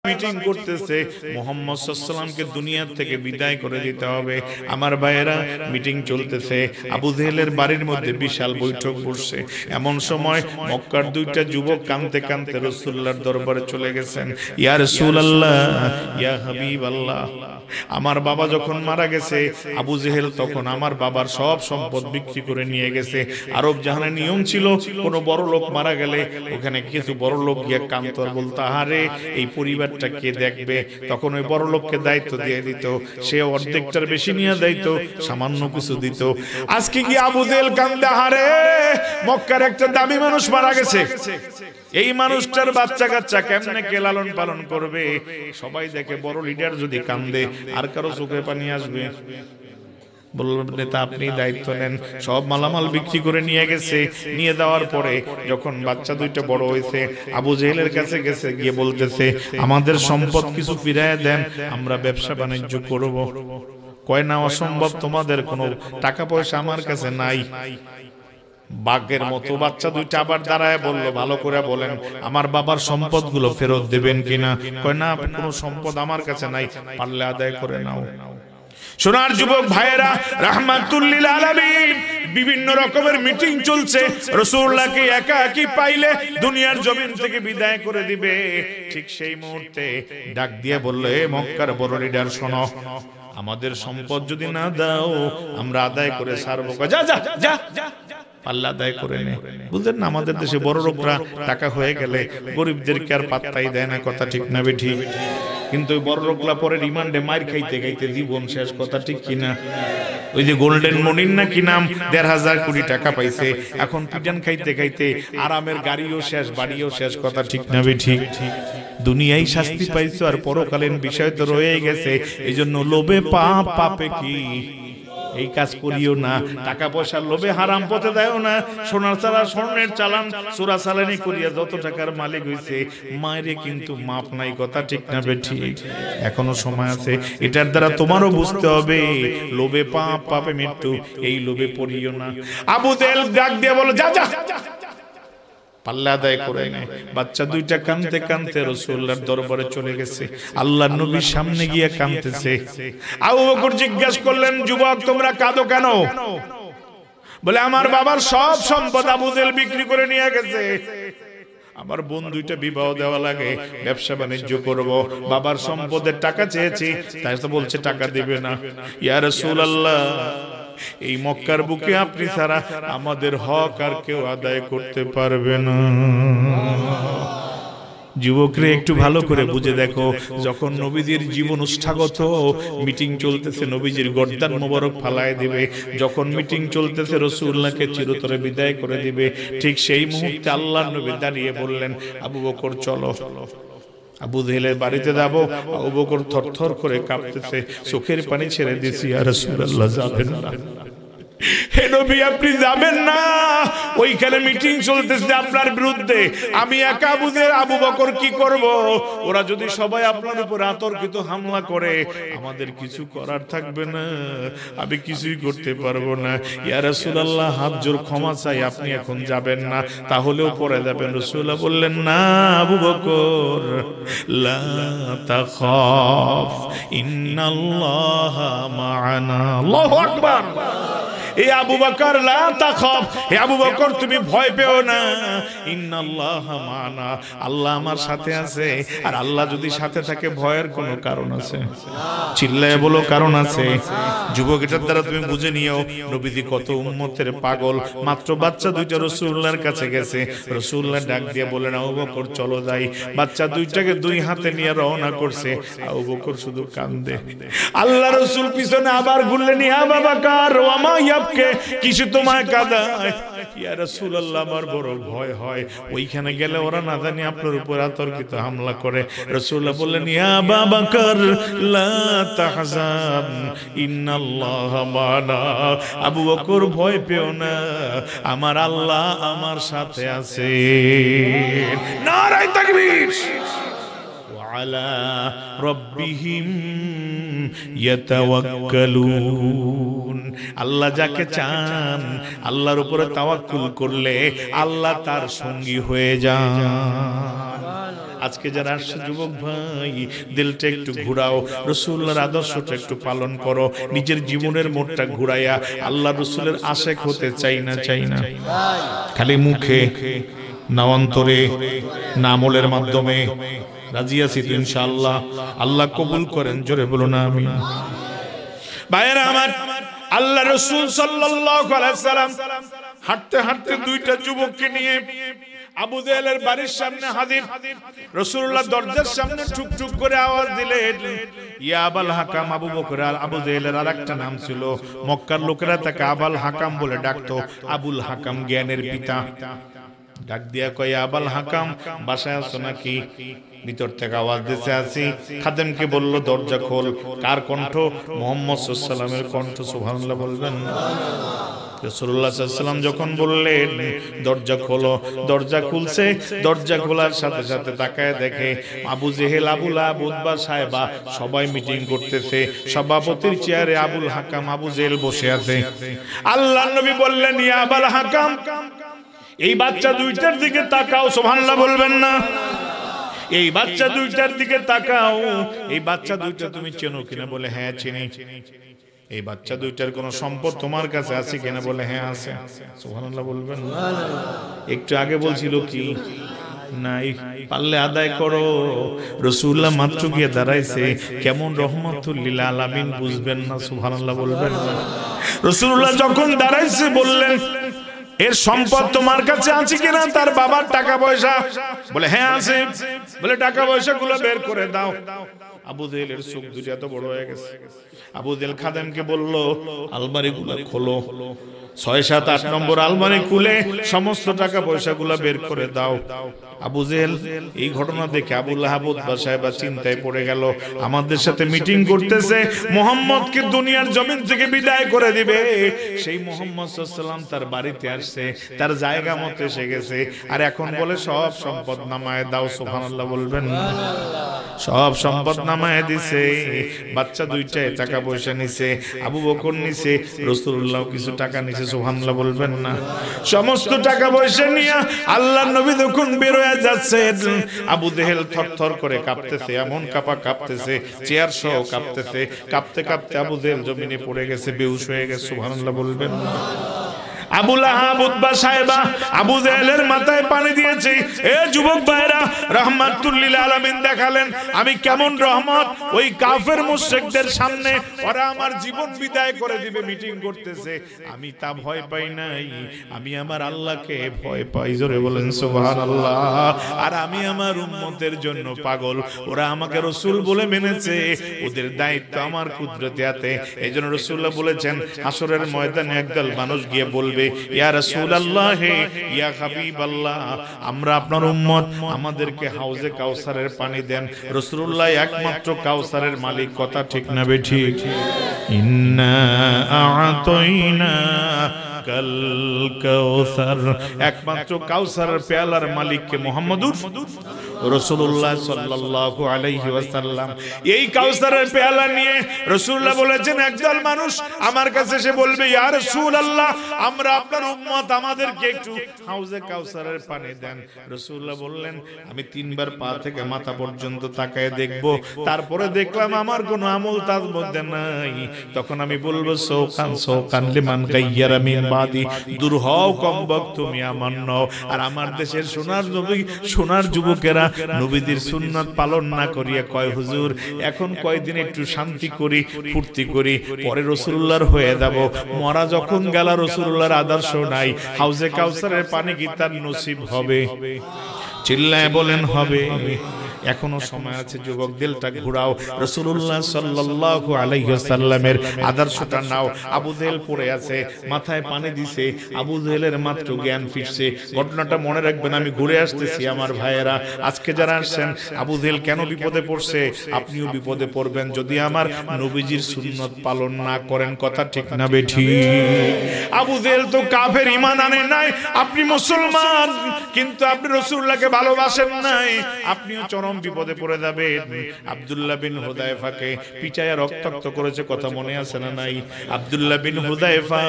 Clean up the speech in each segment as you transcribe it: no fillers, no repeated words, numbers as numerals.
Meeting করতেছে মুহাম্মদ সাল্লাল্লাহু আলাইহি ওয়াসাল্লামকে দুনিয়া থেকে বিদায় করে দিতে হবে। আমার ভাইয়েরা, মিটিং চলতেছে, আবু জেহেলের বাড়ির মধ্যে বিশাল বৈঠক বসছে। এমন সময় মক্কার দুইটা যুবক কাঁদতে কাঁদতে রাসূলুল্লাহর দরবারে চলে গেছেন। ইয়া রাসূলুল্লাহ, ইয়া হাবিবাল্লাহ, আমার বাবা যখন মারা গেছে, আবু জেহেল তখন আমার বাবার সব সম্পদ বিক্রি করে নিয়ে গেছে। আরব জাহানের নিয়ম ছিল, কোনো বড় লোক মারা গেলে ওখানে কিছু বড় লোক গিয়ে কাঁদতো আর বলতো, আরে এই পরিবারটা কে দেখবে? তখন ওই বড় লোককে দায়িত্ব দিয়ে দিত, সে অর্ধেকটার বেশি নিয়ে দিত, সামান্য কিছু দিত। আজকে কি আবু জেহেল কান্দে, আরে মক্কার একটা দামি মানুষ মারা গেছে, এই মানুষটার বাচ্চা কাচ্চা কেমনে কে লালন পালন করবে? সবাই দেখে বড় লিডার যদি কান্দে, আর কারো চোখে পানি আসবে? বললেন, নেতা আপনি দায়িত্ব নেন। সব মালামাল বিক্রি করে নিয়ে গেছে। নিয়ে দেওয়ার পরে যখন বাচ্চা দুইটা বড় হয়েছে, আবু জেহেলের কাছে গেছে, গিয়ে বলতেছে, আমাদের সম্পদ কিছু ফিরায় দেন, আমরা ব্যবসা বাণিজ্য করব। কয় না, অসম্ভব, তোমাদের কোনো টাকা পয়সা আমার কাছে নাই। বাঘের মতো বাচ্চা দুইটা আবার দাঁড়ায় বলল, ভালো করে বলেন, আমার বাবার সম্পদ গুলো ফেরত দেবেন কিনা? কয় না, কোনো সম্পদ আমার কাছে নাই, পারলে আদায় করে নাও। সোনার যুবক ভাইয়েরা, রাহমাতুল লিল আলামিন, বিভিন্ন রকমের মিটিং চলছে। রাসূলুল্লাহকে একাকী পাইলে দুনিয়ার জমিন থেকে বিদায় করে দিবে। ঠিক সেই মুহূর্তে ডাক দিয়ে বলল, এ মক্কার বড় লিডার, শোনো, আমাদের সম্পদ যদি না দাও, আমরা আদায় করে ছাড়বো। যা যা যা, পাল্লা আদায় করে নে। বুঝলেন না, আমাদের দেশে বড় লোকরা টাকা হয়ে গেলে গরিবদেরকে আর পাত্তাই দেয় না, কথা ঠিক না বেঠি? কিন্তু বড় লোকরা পরে রিমান্ডে মার খাইতে খাইতে জীবন শেষ, কথা ঠিক কিনা? ওই যে গোল্ডেন মনির না কি নাম, ১৫০০ কোটি টাকা পাইছে, এখন পিটান খাইতে খাইতে আরামের গাড়িও শেষ, বাড়িও শেষ, কথা ঠিক না বেঠি? দুনিয়ায় শাস্তি পাইছো, আর পরকালীন বিষয় তো রয়ে গেছে। এই জন্য লোভে পাপ, পাপে কি এই কাজ করিও না। টাকা পয়সার লোভে হারাম পথে দেও না। সোনার চালা, স্বর্ণের চালান, চোরা চালানি করিয়া যত টাকার মালিক হইছে, মায়েরে কিন্তু মাপ নাই, কথা ঠিক না বেঠি? এখনো সময় আছে, এটার দ্বারা তোমারও বুঝতে হবে, লোভে পাপ, পাপে মৃত্যু, এই লোভে পড়িও না। আবু জেহেল ডাক দিয়ে বলো, যা যা, পাল্লা আদায় করে নেয়। বাচ্চা দুইটা কাঁদতে কাঁদতে রাসূলুল্লাহর দরবারে চলে গেছে। আল্লাহর নবীর সামনে গিয়ে কাঁদতেছে। আবু বকর জিজ্ঞাসা করলেন, যুবক তোমরা কাঁদো কেন? বলে, আমার বাবার সব সম্পদ আবু জেহেল বিক্রি করে নিয়ে গেছে, আমার বোন দুইটা বিবাহ দেওয়া লাগে, ব্যবসা বাণিজ্য করব, বাবার সম্পদের টাকা চেয়েছি, তাই তো বলছে টাকা দিবে না। ইয়া রাসূলুল্লাহ, এই মক্কার বুকে আপনি ছাড়া আমাদের হক আর কেউ আদায় করতে পারবে না। যুবকরে একটু ভালো করে বুঝে দেখো, যখন নবীজির জীবন উষ্ঠাগত মিটিং চলতেছে, নবীজির গর্দান মোবারক ফালায় দিবে, যখন মিটিং চলতেছে রাসূলুল্লাহকে চিরতরে বিদায় করে দিবে, ঠিক সেই মুহূর্তে আল্লাহর নবী দাঁড়িয়ে বললেন, আবু বকর চলো, আবু জেহেলের বাড়িতে যাবো। আবু বকর থরথর করে কাঁপতেছে, চোখের পানি ছেড়ে দিয়েছি, ইয়া রাসূলুল্লাহ যাবেন না, হে নবী আপনি যাবেন না, ওইখানে মিটিং চলতেছে আপনার বিরুদ্ধে, আমি একা আবু বকর কি করব? ওরা যদি সবাই আপনার উপর আতর্কিত হামলা করে, আমাদের কিছু করার থাকবে না, আমি কিছুই করতে পারবো না। ইয়া রাসূলুল্লাহ হাত জোর ক্ষমা চাই, আপনি এখন যাবেন না, তাহলেও পরে যাবেন। রাসূলুল্লাহ বললেন, না আবু বকর, লা তাখাফ, ইন্নাল্লাহা মা'ানা। আল্লাহু আকবার। এ আবু বকর, লা তাখাফ, হে আবু বকর তুমি ভয় পেও না, ইন্নাল্লাহা মা'ানা, আল্লাহ আমার সাথে আছে। আর আল্লাহ যদি সাথে থাকে, ভয়ের কোনো কারণ আছে? চিল্লায়ে বলো, কারণ আছে? যুবক, এটার দ্বারা তুমি বুঝে নিও নবীজি কত উম্মতের পাগল। মাত্র বাচ্চা দুইটা রাসূলুল্লাহর কাছে গেছে, রাসূলুল্লাহ ডাক দিয়ে বলেন, আবু বকর চলো যাই। বাচ্চা দুইটাকে দুই হাতে নিয়ে রওনা করছে। আবু বকর শুধু কান্দে। আল্লাহ রাসূল পিছনে আবার ঘুরলেন, ইয়া আবু বকর ওয়া মা ইয়াবকে, কিছু তোমায় কাঁদায়? ইয়া রাসূলুল্লাহ আমার বড় ভয় হয়, ওইখানে গেলে ওরা না জানি আপনার উপর আতর্কিত হামলা করে। রাসূলুল্লাহ বললেন, ইয়া আবু বকর লা তাহজান, ইন্নাল্লাহা মা'ানা, আবু বকর ভয় পেও না, আমার আল্লাহ আমার সাথে আছে। নারায়ে তাকবীর। ওয়ালা রাব্বিহিম ইয়াতাওয়াক্কালুন, আল্লাহ যাকে চান আল্লাহর উপরে তাওয়াক্কুল করলে আল্লাহ তার সঙ্গী হয়ে যান। আজকে যারা আসছে যুবক ভাই, দিলটা একটু ঘুরাও, রাসূলুল্লাহর আদর্শটা একটু পালন করো, নিজের জীবনের মোড়টা ঘুরাইয়া আল্লাহ রাসূলের আশিক হতে চাই না খালি মুখে না অন্তরে না আমলের মাধ্যমে রাজি আছি তো ইনশাআল্লাহ। আল্লাহ কবুল করেন, জোরে বলুন আমিন। ভাইরা আমার, আল্লাহ রাসূল সাল্লাল্লাহু আলাইহি সাল্লাম হাঁটতে হাঁটতে দুইটা যুবককে নিয়ে আবু জেহেলের বাড়ির সামনে হাজির। রাসূলুল্লাহ দরজার সামনে ঠুক ঠুক করে আওয়াজ দিলেন, ইয়া আবুল হাকাম। আবু বকর আর আবু জেহেলের আরেকটা নাম ছিল, মক্কার লোকেরা তাকে আবুল হাকাম বলে ডাকতো। আবুল হাকাম জ্ঞানের পিতা। ডাক দিয়া কয়, আবুল হাকাম বাসায় আছো নাকি? ভিতর থেকে আওয়াজ দিতে আসি। খাদেমকে বলল, দরজা খোল। কার কণ্ঠ? মুহাম্মদ সাল্লাল্লাহু আলাইহি ওয়াসাল্লামের কণ্ঠ। সুবহানাল্লাহ বলবেন। রাসূলুল্লাহ সাল্লাল্লাহু আলাইহি ওয়াসাল্লাম যখন বললেন দরজা খোলো, দরজা খুলছে। দরজা খোলার সাথে সাথে তাকায় দেখে আবু জেহেল, আবু লাহাব, উতবা, সায়বা সবাই মিটিং করতেছে। সভাপতির চেয়ারে আবুল হাকাম, আবু জেহেল বসে আছে। আল্লাহর নবী বললেন, ইয়া আবুল হাকাম, এই বাচ্চা দুইটার দিকে তাকাও। সুবহানাল্লাহ বলবেন না? এই বাচ্চা দুইটার দিকে তাকাও। এই বাচ্চা দুইটা তুমি চেনো কিনা? বলে হ্যাঁ চিনি। এই বাচ্চা দুইটার কোন সম্পদ তোমার কাছে আছে কিনা? বলে হ্যাঁ আছে। সুবহানাল্লাহ বলবেন। একটু আগে বলছিল কি নাই, পারলে আদায় করো। রাসূলুল্লাহ মাত্র গিয়ে দাঁড়াইছে, কেমন রহমাতুল লিল আলামিন বুঝবেন না? সুবহানাল্লাহ বলবেন না? রাসূলুল্লাহ যখন দাঁড়াইছে বললেন, এর সম্পদ তোমার কাছে আছে কিনা? তার বাবার টাকা পয়সা? বলে হ্যাঁ আছে। বলে টাকা পয়সা গুলো বের করে দাও। আবু জেহেলের চোখ দুটো এত বড় হয়ে গেছে। আবু জেহেল খাদেমকে বলল, আলমারি গুলো খোলো। 6, 7, 8 নম্বর আলমারি খুলে সমস্ত টাকা পয়সা গুলা বের করে দাও। আবু জেহেল এই ঘটনা দেখে আবু লাহাব, উতবা, সায়বা চিন্তায় পড়ে গেল। আমাদের সাথে মিটিং করতেছে, মুহাম্মদকে দুনিয়ার জমিন থেকে বিদায় করে দিবে। সেই মুহাম্মদ সাল্লাল্লাহু আলাইহি ওয়াসাল্লাম তার বাড়িতে আসছে, তার জায়গা মতো এসে গেছে। আর এখন বলে সব সম্পদ নামায় দাও। সুবহানাল্লাহ বলবেন। সব সম্পদ নামায় দিছে। বাচ্চা দুইটায় টাকা পয়সা নিছে, আবু বকর নিছে, রাসূলুল্লাহ কিছু টাকা নিছে। সুবহানাল্লাহ বলবেন না? সমস্ত টাকা পয়সা নিয়ে আল্লাহর নবী যখন বের হয়ে যাচ্ছে, আবু জেহেল থরথর করে কাঁপতেছে, এমন কাঁপতেছে, চেয়ার সহ কাঁপতেছে। কাঁপতে কাঁপতে আবু জেহেল জমিনে পড়ে গেছে, বেহুশ হয়ে গেছে। সুবহানাল্লাহ বলবেন না? আবু লাহাব, উতবা, সায়বা আবু জেহেলের মাথায় পানি দিয়েছে। এ যুবক ভাইরা, রাহমাতুল লিল আলামিন দেখালেন আমি কেমন রহমত। ওই কাফের মুশরিকদের সামনে ওরা আমার জীবন বিদায় করে দিবে, মিটিং করতেছে। আমি তা ভয় পাই নাই, আমি আমার আল্লাহকে ভয় পাই। জোরে বলেন সুবহানাল্লাহ। আর আমি আমার উম্মতের জন্য পাগল। ওরা আমাকে রাসূল বলে মেনেছে, ওদের দায়িত্ব আমার কুদরতে হাতে। এইজন্য রাসূলুল্লাহ বলেছেন, হাসরের ময়দানে একদল মানুষ গিয়ে বলবে, ইয়া রাসূলুল্লাহ, ইয়া হাবিবাল্লাহ, আমরা আপনার উম্মত, আমাদেরকে হাউজে কাউসারের পানি দেন। রাসূলুল্লাহ একমাত্র কাউসারের মালিক। কথা ঠিক না বেঠিক? ইন্না আ'তাইনা কাল কাউসার, একমাত্র কাউসারের পেয়ালার মালিক কে? মুহাম্মদুর রাসূলুল্লাহ সাল্লাল্লাহু আলাইহি ওয়াসাল্লাম। এই কাউসারের পেয়ালা নিয়ে রাসূলুল্লাহ বলেছেন, একদল মানুষ আমার কাছে এসে বলবে, ইয়া রাসূলুল্লাহ, আমরা আপনার উম্মত, আমাদেরকে একটু হাউজে কাউসারের পানি দেন। রাসূলুল্লাহ বললেন, আমি 3 বার পা থেকে মাথা পর্যন্ত তাকায় দেখব, তারপরে দেখলাম আমার কোনো আমল তার মধ্যে নাই। তখন আমি বলবো, সৌকান সৌকান লিমান গায়্যারা মিন বাদি, দূর হও কমবক, তুমি আমার নও। আর আমার দেশের সোনার যুবকেরা নবীদের সুন্নাত পালন না করিয়া কয়, হুজুর এখন কয়দিন একটু শান্তি করি, ফুর্তি করি, পরে রাসূলুল্লাহর হয়ে যাব। মরা যখন গেল, রাসূলুল্লাহর আদর্শ নাই, হাউজে কাউসারের পানি কি তার নসিব হবে? চিল্লায় বলেন হবে। এখনো সময় আছে, যুবক দিলটা ঘুরাও, রাসূলুল্লাহ সাল্লাল্লাহু আলাইহি ওয়াসাল্লামের আদর্শটা নাও। আবু জেহেল পড়ে আছে, মাথায় পানি দিছে, আবু জেহেলের মাত্র জ্ঞান ফিরছে। ঘটনাটা মনে রাখবেন, আমি ঘুরে আসতেছি আমার ভাইয়েরা। আজকে যারা আসছেন, আবু জেহেল কেন বিপদে পড়ছে, আপনিও বিপদে পড়বেন যদি আমার নবীজির সুন্নাত পালন না করেন। কথা ঠিক না বেঠিক? আবু জেহেল তো কাফের, ঈমান আনে নাই। আপনি মুসলমান, কিন্তু আপনি রাসূলুল্লাহকে ভালোবাসেন নাই। আপনিও চরম চরম বিপদে পড়ে যাবে। আব্দুল্লাহ বিন হুযায়ফাকে পিটায়া রক্তাক্ত করেছে, কথা মনে আছে না নাই? আব্দুল্লাহ বিন হুযায়ফা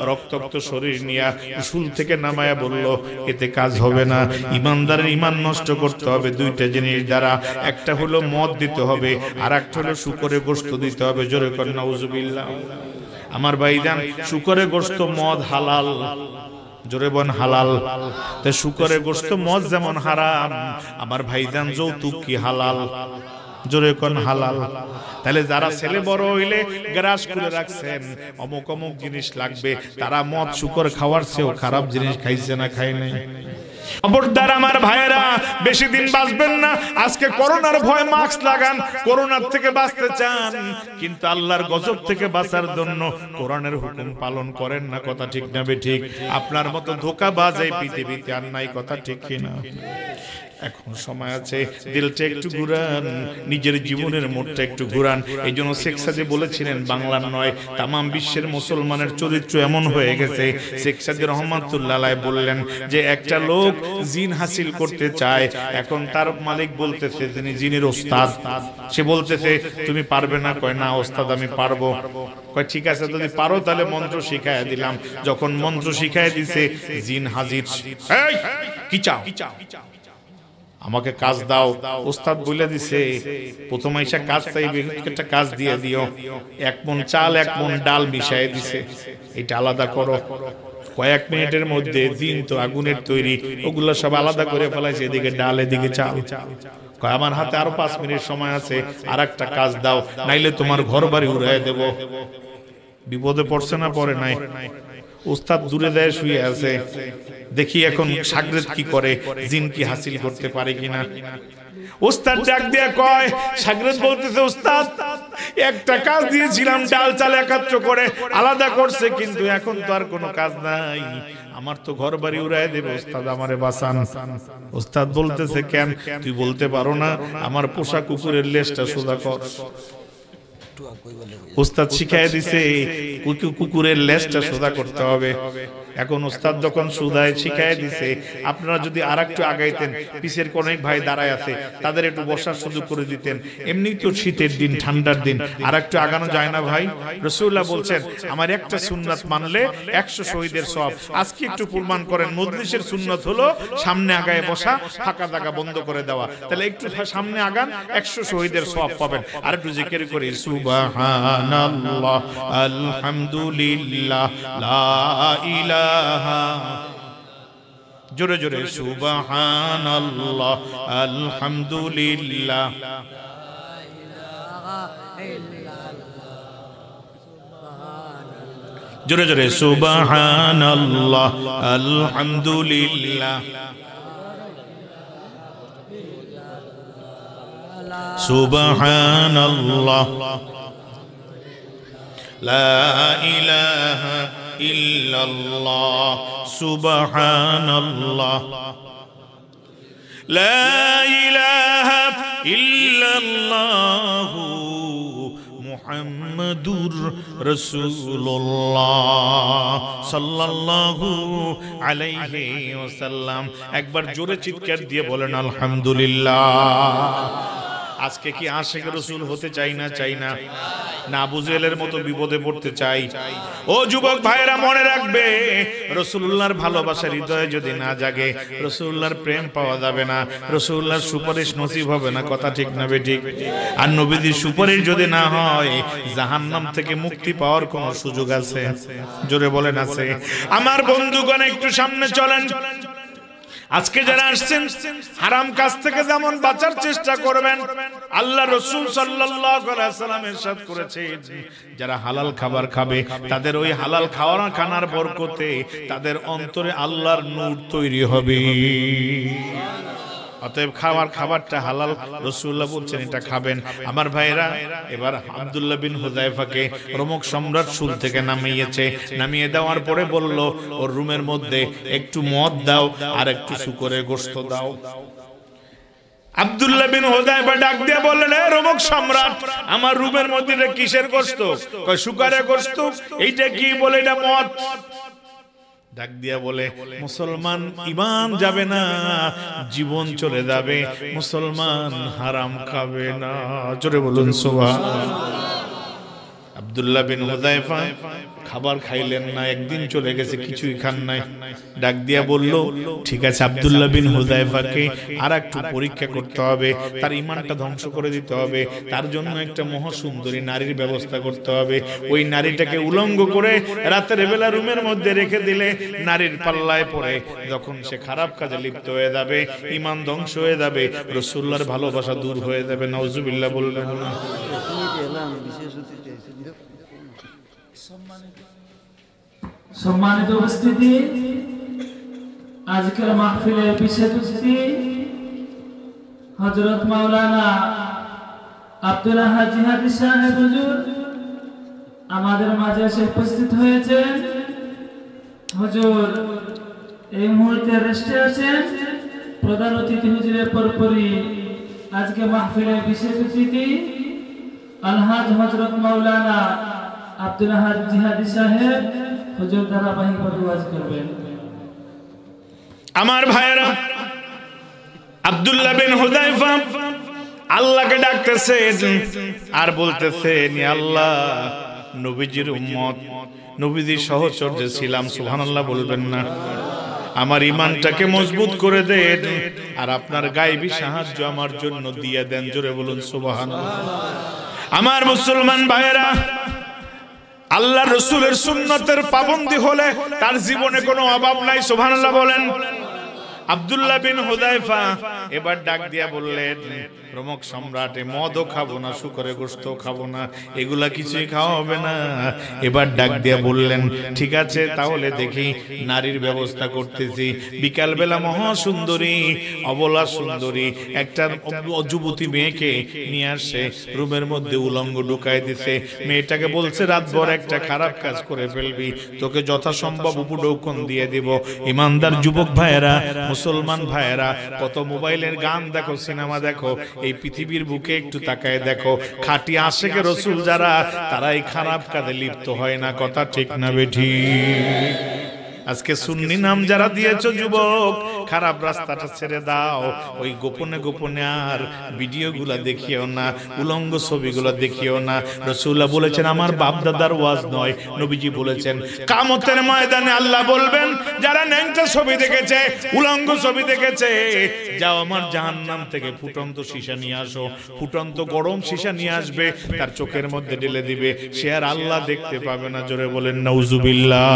রক্তাক্ত শরীর নিয়ে উসুল থেকে নামায়া বলল, এতে কাজ হবে না, ইমানদারের ইমান নষ্ট করতে হবে দুইটা জিনিস দ্বারা, একটা হলো মদ দিতে হবে, আর একটা হলো শুকরের গোশত দিতে হবে। জোরে কর নাউজুবিল্লাহ। আমার ভাইজান, শুকরের গোশত মদ হালাল, জোরে বন হালাল। তো শুকরের গোশত মদ যেমন হারাম, আমার ভাইজান যৌতুক কি হালাল? জোরে কোন হালাল। তাহলে যারা ছেলে বড় হইলে গ্রাস করে রাখছেন অমুক অমুক জিনিস লাগবে, তারা মদ শুকর খাওয়ার চেয়েও খারাপ জিনিস খাইছে না খায় নাই? খবরদার আমার ভাইয়েরা, বেশি দিন বাঁচবেন না। আজকে করোনার ভয় মাস্ক লাগান, করোনার থেকে বাঁচতে চান, কিন্তু আল্লাহর গজব থেকে বাঁচার জন্য কোরআনের হুকুম পালন করেন না। কথা ঠিক না বেঠিক? আপনার মতো ধোঁকাবাজ এই পৃথিবীতে আর নাই। কথা ঠিক কিনা? এখন সময় আছে, দিলটা একটু ঘুরান, নিজের জীবনের মোড়টা একটু ঘুরান। এই জন্য শেখ সাদি বলেছিলেন, বাংলার নয় তামাম বিশ্বের মুসলমানের চরিত্র এমন হয়ে গেছে। শেখ সাদি রহমাতুল্লাহ আলাইহি বললেন যে একটা লোক জিন হাসিল করতে চায়, এখন তার মালিক বলতেছে তিনি জিনের ওস্তাদ, সে বলতেছে তুমি পারবে না? কয় না ওস্তাদ আমি পারবো। কয় ঠিক আছে, যদি পারো তাহলে মন্ত্র শিখাইয়া দিলাম। যখন মন্ত্র শিখাইয়া দিছে, জিন হাজির। এই কি চাও? আমাকে কাজ দাও। ওস্তাদ বলে দিছে, প্রথম আইসা কাজ চাইবে, একটা কাজ দিয়ে দিও। 1 মণ চাল 1 মণ ডাল মিশাই দিছে, এটা আলাদা করো। কয়েক মিনিটের মধ্যে, দিন তো আগুনের তৈরি, ওগুলো সব আলাদা করে ফেলাইছে, এদিকে ডাল এদিকে চাল। কয় আমার হাতে আরো 5 মিনিট সময় আছে, আর একটা কাজ দাও, নাইলে তোমার ঘর বাড়ি উড়াই দেব। বিপদে পড়ছে না পড়ে নাই? ওস্তাদ দূরে দেয় শুয়ে আছে, দেখি এখন শাগরেদ কি করে, জিন কি হাসিল করতে পারে কিনা। ওস্তাদ ডাক দিয়ে কয়, শাগরেদ বলতেছে ওস্তাদ একটা কাজ দিয়েছিলাম, ডাল চাল একত্র করে আলাদা করছে, কিন্তু এখন তো আর কোনো কাজ নাই, আমার তো ঘর বাড়ি উড়াই দেবে, ওস্তাদ আমারে বাঁচান। ওস্তাদ বলতেছে কেন? তুই বলতে পারো না আমার পোষা কুকুরের লেজটা সোজা কর? ওস্তাদ শিখাই দিছে কুকুরের লেজটা সোজা করতে হবে। এখন ওস্তাদ যখন সুদায় শিখাই দিছে, আপনারা যদি আরেকটু আগাইতেন, পিছের অনেক ভাই দাঁড়ায় আছে, তাদের একটু বসার সুযোগ করে দিতেন। এমনি তো শীতের দিন, ঠান্ডার দিন, আরেকটু আগানো যায় না ভাই? রাসূলুল্লাহ বলছেন আমার একটা সুন্নাত মানলে 100 শহীদের সওয়াব। আজকে একটু প্রমাণ করেন, মজলিসের সুন্নাত হলো সামনে আগায় বসা, ফাঁকা জায়গা বন্ধ করে দেওয়া। তাহলে একটু সামনে আগান, 100 শহীদের সওয়াব পাবেন। আর একটু জিকির করি, সুবহানাল্লাহ আলহামদুলিল্লাহ লা ইলাহা, জোরে জোরে সুবহানাল্লাহ আলহামদুলিল্লাহ, জোরে জোরে সুবহানাল্লাহ আলহামদুলিল্লাহ, সুবহানাল্লাহ লা ইলাহা ইল্লাল্লাহ, সুবহানাল্লাহ লা ইলাহা ইল্লাল্লাহ মুহাম্মাদুর রাসূলুল্লাহ সাল্লাল্লাহু আলাইহি ওয়াসাল্লাম। একবার জোরে চিৎকার দিয়ে বলেন আলহামদুলিল্লাহ। আজকে কি আশিক রাসূল হতে চাই না? চাই না? না আবু জেহেলের মতো বিপদে পড়তে চাই? ও যুবক ভাইরা মনে রাখবে, রাসূলুল্লাহর ভালোবাসা হৃদয়ে যদি না জাগে, রাসূলুল্লাহর প্রেম পাওয়া যাবে না, রাসূলুল্লাহর সুপারিশ নসিব হবে না। কথা ঠিক না বেঠিক? আর নবীজির সুপারিশ যদি না হয়, জাহান্নাম থেকে মুক্তি পাওয়ার কোন সুযোগ আছে? জোরে বলেন আছে? আমার বন্ধুগণ একটু সামনে চলেন। আজকে যারা আসছেন, হারাম কাজ থেকে যেমন বাঁচার চেষ্টা করবেন, আল্লাহ রাসূল সাল্লাল্লাহু আলাইহি ওয়াসাল্লাম ইরশাদ করেছেন, যারা হালাল খাবার খাবে, তাদের ওই হালাল খানার বরকতে তাদের অন্তরে আল্লাহর নূর তৈরি হবে। অতএব খাবারটা হালাল, রাসূলুল্লাহ বলছেন এটা খাবেন। আমার ভাইরা, এবার আব্দুল্লাহ বিন হুযায়ফাকে রোমক সম্রাট শুল থেকে নামিয়ে দেওয়ার পরে বলল, ওর রুমের মধ্যে একটু মদ দাও আর একটু শুকরের গোশত দাও। আব্দুল্লাহ বিন হুযায়ফা ডাক দিয়ে বললেন, এ রোমক সম্রাট, আমার রুমের মধ্যে কিসের গোশত? কয় শুকরের গোশত। এইটা কি? বলে এটা মদ। ডাক দিয়া বলে, মুসলমান ঈমান যাবে না, জীবন চলে যাবে, মুসলমান হারাম খাবে না। জোরে বলুন সুবহানাল্লাহ। আব্দুল্লাহ বিন হুযায়ফা খাবার খাইলেন না, একদিন চলে গেছে, কিছুই খান নাই। ডাক দিয়া বলল, ঠিক আছে, আব্দুল্লাহ বিন হুযায়ফাকে আর একটু পরীক্ষা করতে হবে, তার ঈমানটা ধ্বংস করে দিতে হবে, তার জন্য একটা মহাসুন্দরী নারীর ব্যবস্থা করতে হবে। ওই নারীটাকে উলঙ্গ করে রাতের বেলা রুমের মধ্যে রেখে দিলে নারীর পাল্লায় পড়ে যখন সে খারাপ কাজে লিপ্ত হয়ে যাবে, ঈমান ধ্বংস হয়ে যাবে, রাসূলুল্লাহর ভালোবাসা দূর হয়ে যাবে। নাউজুবিল্লাহ বলবেন না। সম্মানিত উপস্থিতি, আজকের মাহফিলের বিশেষ অতিথি হযরত মাওলানা আব্দুল আহাদ জিহাদি সাহেব হুজুর আমাদের মাঝে এসে উপস্থিত হয়েছেন। হুজুর এই মুহূর্তে রেস্টে আছেন। প্রধান অতিথি হুজুরের পরপরই আজকে মাহফিলের বিশেষ অতিথি আলহাজ হযরত মাওলানা আব্দুল আহাদ জিহাদি সাহেব হুজুর ধারাবাহিকভাবে ওয়াজ করবেন। আমার ভাইয়েরা, আব্দুল্লাহ বিন হুযায়ফা আল্লাহকে ডাকতেছে আর বলতেছে, নি আল্লাহ, নবীজির উম্মত, নবীজির সহচর্যে ছিলাম, সুবহানাল্লাহ বলবেন না। আমার ঈমানটাকে মজবুত করে দেন আর আপনার গায়বী সাহায্য আমার জন্য দিয়ে দেন। জোরে বলুন সুবহানাল্লাহ। আমার মুসলমান ভাইয়েরা, আল্লাহ রাসূলের সুন্নতের পাবন্দী হলে তার জীবনে কোনো অভাব নাই। সুবহানাল্লাহ বলেন। আব্দুল্লাহ বিন হুযায়ফা এবার ডাক দিয়া বললেন, রোমক সম্রাটে মদও খাবো না, শুকরের গোশত খাবো না, এগুলা কিছুই খাওয়া হবে না। এবার ডাক দিয়া বললেন, ঠিক আছে, তাহলে দেখি নারীর ব্যবস্থা করতেছি। বিকাল বেলা মহা সুন্দরী, অবলা সুন্দরী একটা যুবতী মেয়েকে নিয়ে আসে, রুমের মধ্যে উলঙ্গ ঢুকায় দিছে। মেয়েটাকে বলছে, রাতভর একটা খারাপ কাজ করে ফেলবি, তোকে যথাসম্ভব উপঢৌকন দিয়ে দিব। ইমানদার যুবক ভাইয়েরা, মুসলমান ভাইয়েরা, কত মোবাইলের গান দেখো, সিনেমা দেখো, এই পৃথিবীর বুকে একটু তাকায় দেখো, খাঁটি আশিকে রাসূল যারা, তারা এই খারাপ কাজে লিপ্ত হয় না। কথা ঠিক না বেঠিক? আজকে সুন্নি নাম যারা দিয়েছো যুবক, খারাপ রাস্তাটা ছেড়ে দাও। ওই গোপনে গোপনে আর ভিডিওগুলা দেখিও না, উলঙ্গ ছবিগুলা দেখিও না। রাসূলুল্লাহ বলেছেন, আমার বাপ দাদার ওয়াজ নয়, নবীজি বলেছেন, কিয়ামতের ময়দানে আল্লাহ বলবেন, যারা ন্যাংটা ছবি দেখেছে, উলঙ্গ ছবি দেখেছে, যাও আমার জাহান্নাম থেকে ফুটন্ত সীসা নিয়ে আসো। ফুটন্ত গরম সীসা নিয়ে আসবে, তার চোখের মধ্যে ঢেলে দিবে, সে আর আল্লাহ দেখতে পাবে না। জোরে বলেন নাউজুবিল্লাহ।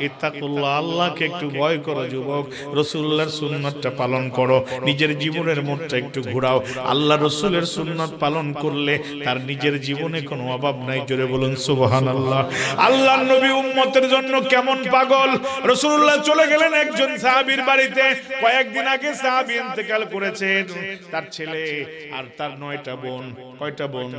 ইত্তাকুল্লাহ, আল্লাহকে একটু ভয় করো যুবক, রাসূলুল্লাহর সুন্নাতটা পালন করো, নিজের জীবনের মোড়টা একটু ঘোরাও। আল্লাহ রাসূলের সুন্নাত পালন করলে তার নিজের জীবনে কোনো অভাব নাই। জোরে বলুন সুবহানাল্লাহ। আল্লাহর নবী উম্মতের জন্য কেমন পাগল। রাসূলুল্লাহ চলে গেলেন একজন সাহাবীর বাড়িতে, কয়েকদিন আগে সাহাবী ইন্তেকাল করেছেন, তার ছেলে আর তার 9টা বোন। কয়টা বোন?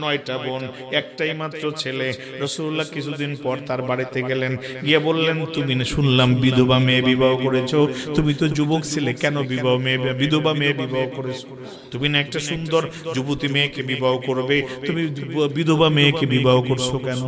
9টা বোন, একটাই মাত্র ছেলে। রাসূলুল্লাহ কিছুদিন পর তার বাড়িতে গেলেন, গিয়ে বললেন, তুমি শুনলাম বিধবা মেয়ে বিবাহ করেছো, তুমি তো যুবক ছিলে, কেন বিধবা মেয়ে বিবাহ করেছো? তুমি না একটা সুন্দর যুবতী মেয়েকে বিবাহ করবে, তুমি বিধবা মেয়েকে বিবাহ করছো কেন?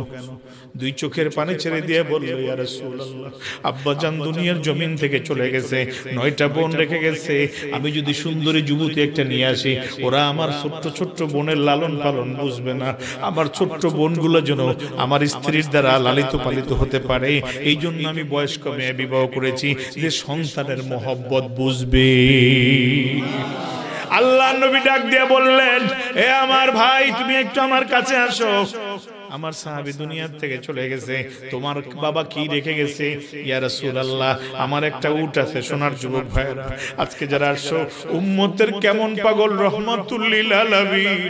দুই চোখের পানি ছেড়ে দিয়ে বলল, ইয়া রাসূলুল্লাহ, আব্বাজান দুনিয়ার জমিন থেকে চলে গেছে, 9টা বোন রেখে গেছে, আমি যদি সুন্দরী যুবতী একটা নিয়ে আসি, ওরা আমার ছোট্ট ছোট্ট বোনের লালন পালন বুঝবে না, আমার ছোট্ট বোনগুলো যেন আমার স্ত্রীর দ্বারা লালিত পালিত হতে পারে, এই জন্য আমি বয়স্ক মেয়ে বিবাহ করেছি, যে সন্তানের মহব্বত বুঝবে। আল্লাহ নবী ডাক দিয়ে বললেন, এ আমার ভাই, তুমি একটু আমার কাছে আসো। আমার সাহাবী দুনিয়ার থেকে চলে গেছে, তোমার বাবা কি রেখে গেছে? ইয়া রাসূলুল্লাহ, আমার একটা উট আছে। সোনার যুবক ভাইরা, আজকে যারা আসছো, উম্মতের কেমন পাগল রহমাতুল লিল আলামিন,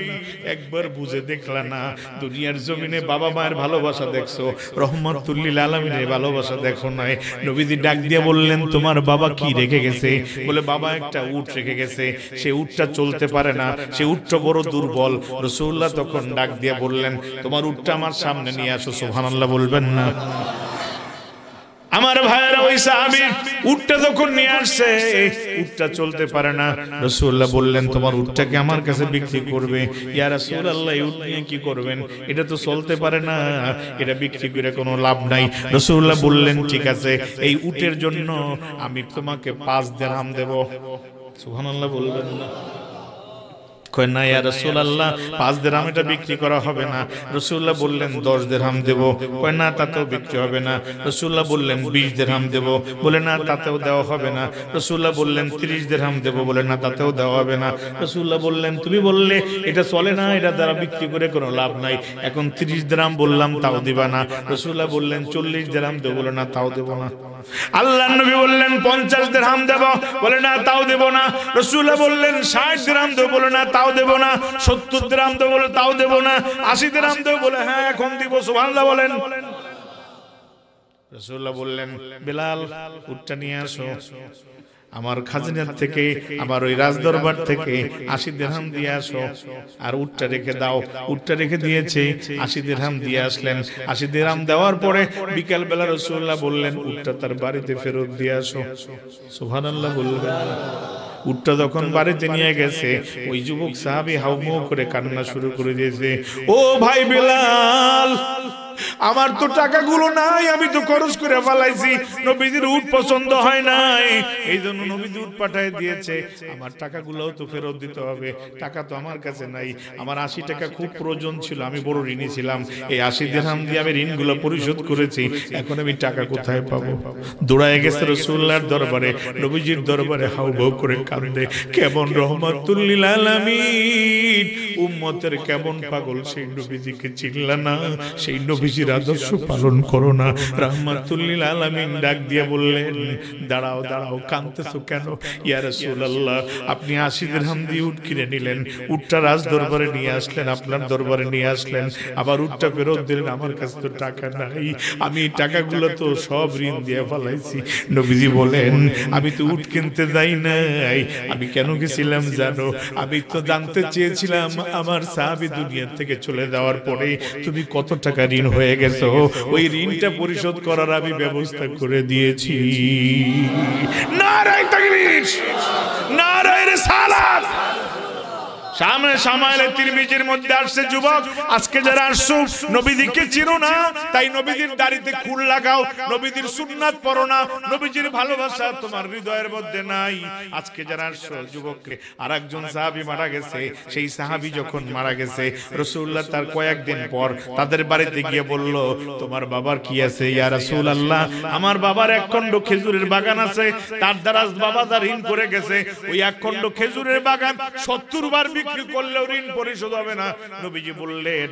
একবার বুঝে দেখলা না? দুনিয়ার জমিনে বাবা মায়ের ভালোবাসা দেখছো, রহমাতুল লিল আলামিনের ভালোবাসা দেখো নাই। নবীজি ডাক দিয়ে বললেন, তোমার বাবা কি রেখে গেছে? বলে, বাবা একটা উট রেখে গেছে, সে উটটা চলতে পারে না, সে উটটা বড় দুর্বল। রাসূলুল্লাহ তখন ডাক দিয়ে বললেন, তোমার উটটা আমার সামনে নিয়ে আসো। সুবহানাল্লাহ বলবেন না? আমার ভাইয়েরা ওই সাহাবী উটটা যখন নিয়ে আসছে, উটটা চলতে পারে না। রাসূলুল্লাহ বললেন তোমার উটটাকে আমার কাছে বিক্রি করবে। ইয়া রাসূলুল্লাহ এই উট নিয়ে কি করবেন? এটা তো চলতে পারে না, এটা বিক্রি করে কোনো লাভ নাই। রাসূলুল্লাহ বললেন ঠিক আছে, এই উটের জন্য আমি তোমাকে 5 দিরহাম দেব। সুবহানাল্লাহ বলবেন না? কয় না ইয়া রাসূলুল্লাহ 5 দিরহাম এটা বিক্রি করা হবে না। রাসূলুল্লাহ বললেন 10 দিরহাম দেব। কয় না তাতেও বিক্রি হবে না। রাসূলুল্লাহ বললেন 20 দিরহাম দেব। বলে না তাতেও দেওয়া হবে না। রাসূলুল্লাহ বললেন 30 দিরহাম দেব। বলে না তাতেও দেওয়া হবে না। রাসূলুল্লাহ বললেন তুমি বললে এটা চলে না, এটা দ্বারা বিক্রি করে কোনো লাভ নাই, এখন 30 দিরহাম বললাম তাও দিবা না। রাসূলুল্লাহ বললেন 40 দিরহাম দেব। বলে না তাও দেব না। আল্লাহর নবী বললেন 50 দিরহাম দেব। বলে না তাও দেব না। রাসূলুল্লাহ বললেন 60 দিরহাম দেব। বলে না তাও দেব না। 70 দিরহাম দেব। বলে তাও দেব না। 80 দিরহাম দেব। বলে হ্যাঁ এখন দিব। সুবহানাল্লাহ বলেন। রাসূলুল্লাহ বললেন বেলাল উটটা নিয়ে আসো, আমার খাজনার থেকে, আমার ওই রাজদরবার থেকে 80 দিরহাম দিয়ে আসো, আর উটটা রেখে দাও। উটটা রেখে দিয়েছে, 80 দিরহাম দিয়ে আসলেন। 80 দিরহাম দেওয়ার পরে বিকাল বেলা রাসূলুল্লাহ বললেন উটটা তার বাড়িতে ফেরত দিয়ে আসো। সুবহানাল্লাহ বলবেন। উটটা যখন বাড়িতে নিয়ে গেছে, ওই যুবক সাহাবী হাউমাউ করে কান্না শুরু করে দিয়েছে, ও ভাই বেলাল, আমার তো টাকাগুলো নাই, আমি তো খরচ করে ফেলাইছি, নবীজির উট পছন্দ হয় নাই, এই জন্য নবীজি উট পাঠিয়ে দিয়েছে, আমার টাকাগুলোও তো ফেরত দিতে হবে, টাকা তো আমার কাছে নাই, আমার 80 টাকা খুব প্রয়োজন ছিল, আমি বড় ঋণী ছিলাম, এই 80 দিরহাম দিয়ে আমি ঋণগুলো পরিশোধ করেছি, এখন আমি টাকা কোথায় পাবো? দৌড়ায় গেছে রাসূলুল্লাহর দরবারে, নবীজির দরবারে হাউমাউ করে কাঁদে, কেমন রহমাতুল লিল আলামিন, উম্মতের কেমন পাগল সেই নবীজিকে চিনলা না, সেই নবীজির আদর্শ পালন করো না। রাহমাতুল লিল আলামিন ডাক দিয়ে বললেন, দাঁড়াও দাঁড়াও, কাঁদতেছো কেন? ইয়া রাসূলুল্লাহ, আপনি 80 দিরহাম দিয়ে উট কিনে নিলেন, উটটা রাজ দরবারে নিয়ে আসলেন, আপনার দরবারে নিয়ে আসলেন, আবার উটটা ফেরত দিলেন, আমার কাছে তো টাকা নাই, আমি এই টাকাগুলো তো সব ঋণ দিয়ে ফেলাইছি। নবীজি বলেন, আমি তো উট কিনতে যাই নাই, আমি কেন গেছিলাম জানো? আমি তো জানতে চেয়েছিলাম আমার সাহাবী দুনিয়া থেকে চলে যাওয়ার পরে তুমি কত টাকা ঋণ হয়ে গেছো, ওই ঋণটা পরিশোধ করার আমি ব্যবস্থা করে দিয়েছি। নারায়ে তাকবীর, নারায়ে রিসালাত। সামনে সামাইলে তিরমিজির মধ্যে আসছে, যুবক আজকে যারা আসছো নবীজিকে চিনো না, তাই নবীজির দাড়িতে খুর লাগাও, নবীজির সুন্নাত পড়ো না, নবীজির ভালোবাসা তোমার হৃদয়ের মধ্যে নাই। আজকে যারা আসছো যুবককে, আরেকজন সাহাবী মারা গেছে, সেই সাহাবী যখন মারা গেছে, রাসূলুল্লাহ তার কয়েকদিন পর তাদের বাড়িতে গিয়ে বলল, তোমার বাবার কি আছে? ইয়া রাসূলুল্লাহ, আমার বাবার এক খণ্ড খেজুরের বাগান আছে, তার দ্বারা বাবা তার ঋণ করে গেছে, ওই এক খণ্ড খেজুরের বাগান 70 বার বিক্রি করলেও ঋণ পরিশোধ হবে না। নবীজি বললেন,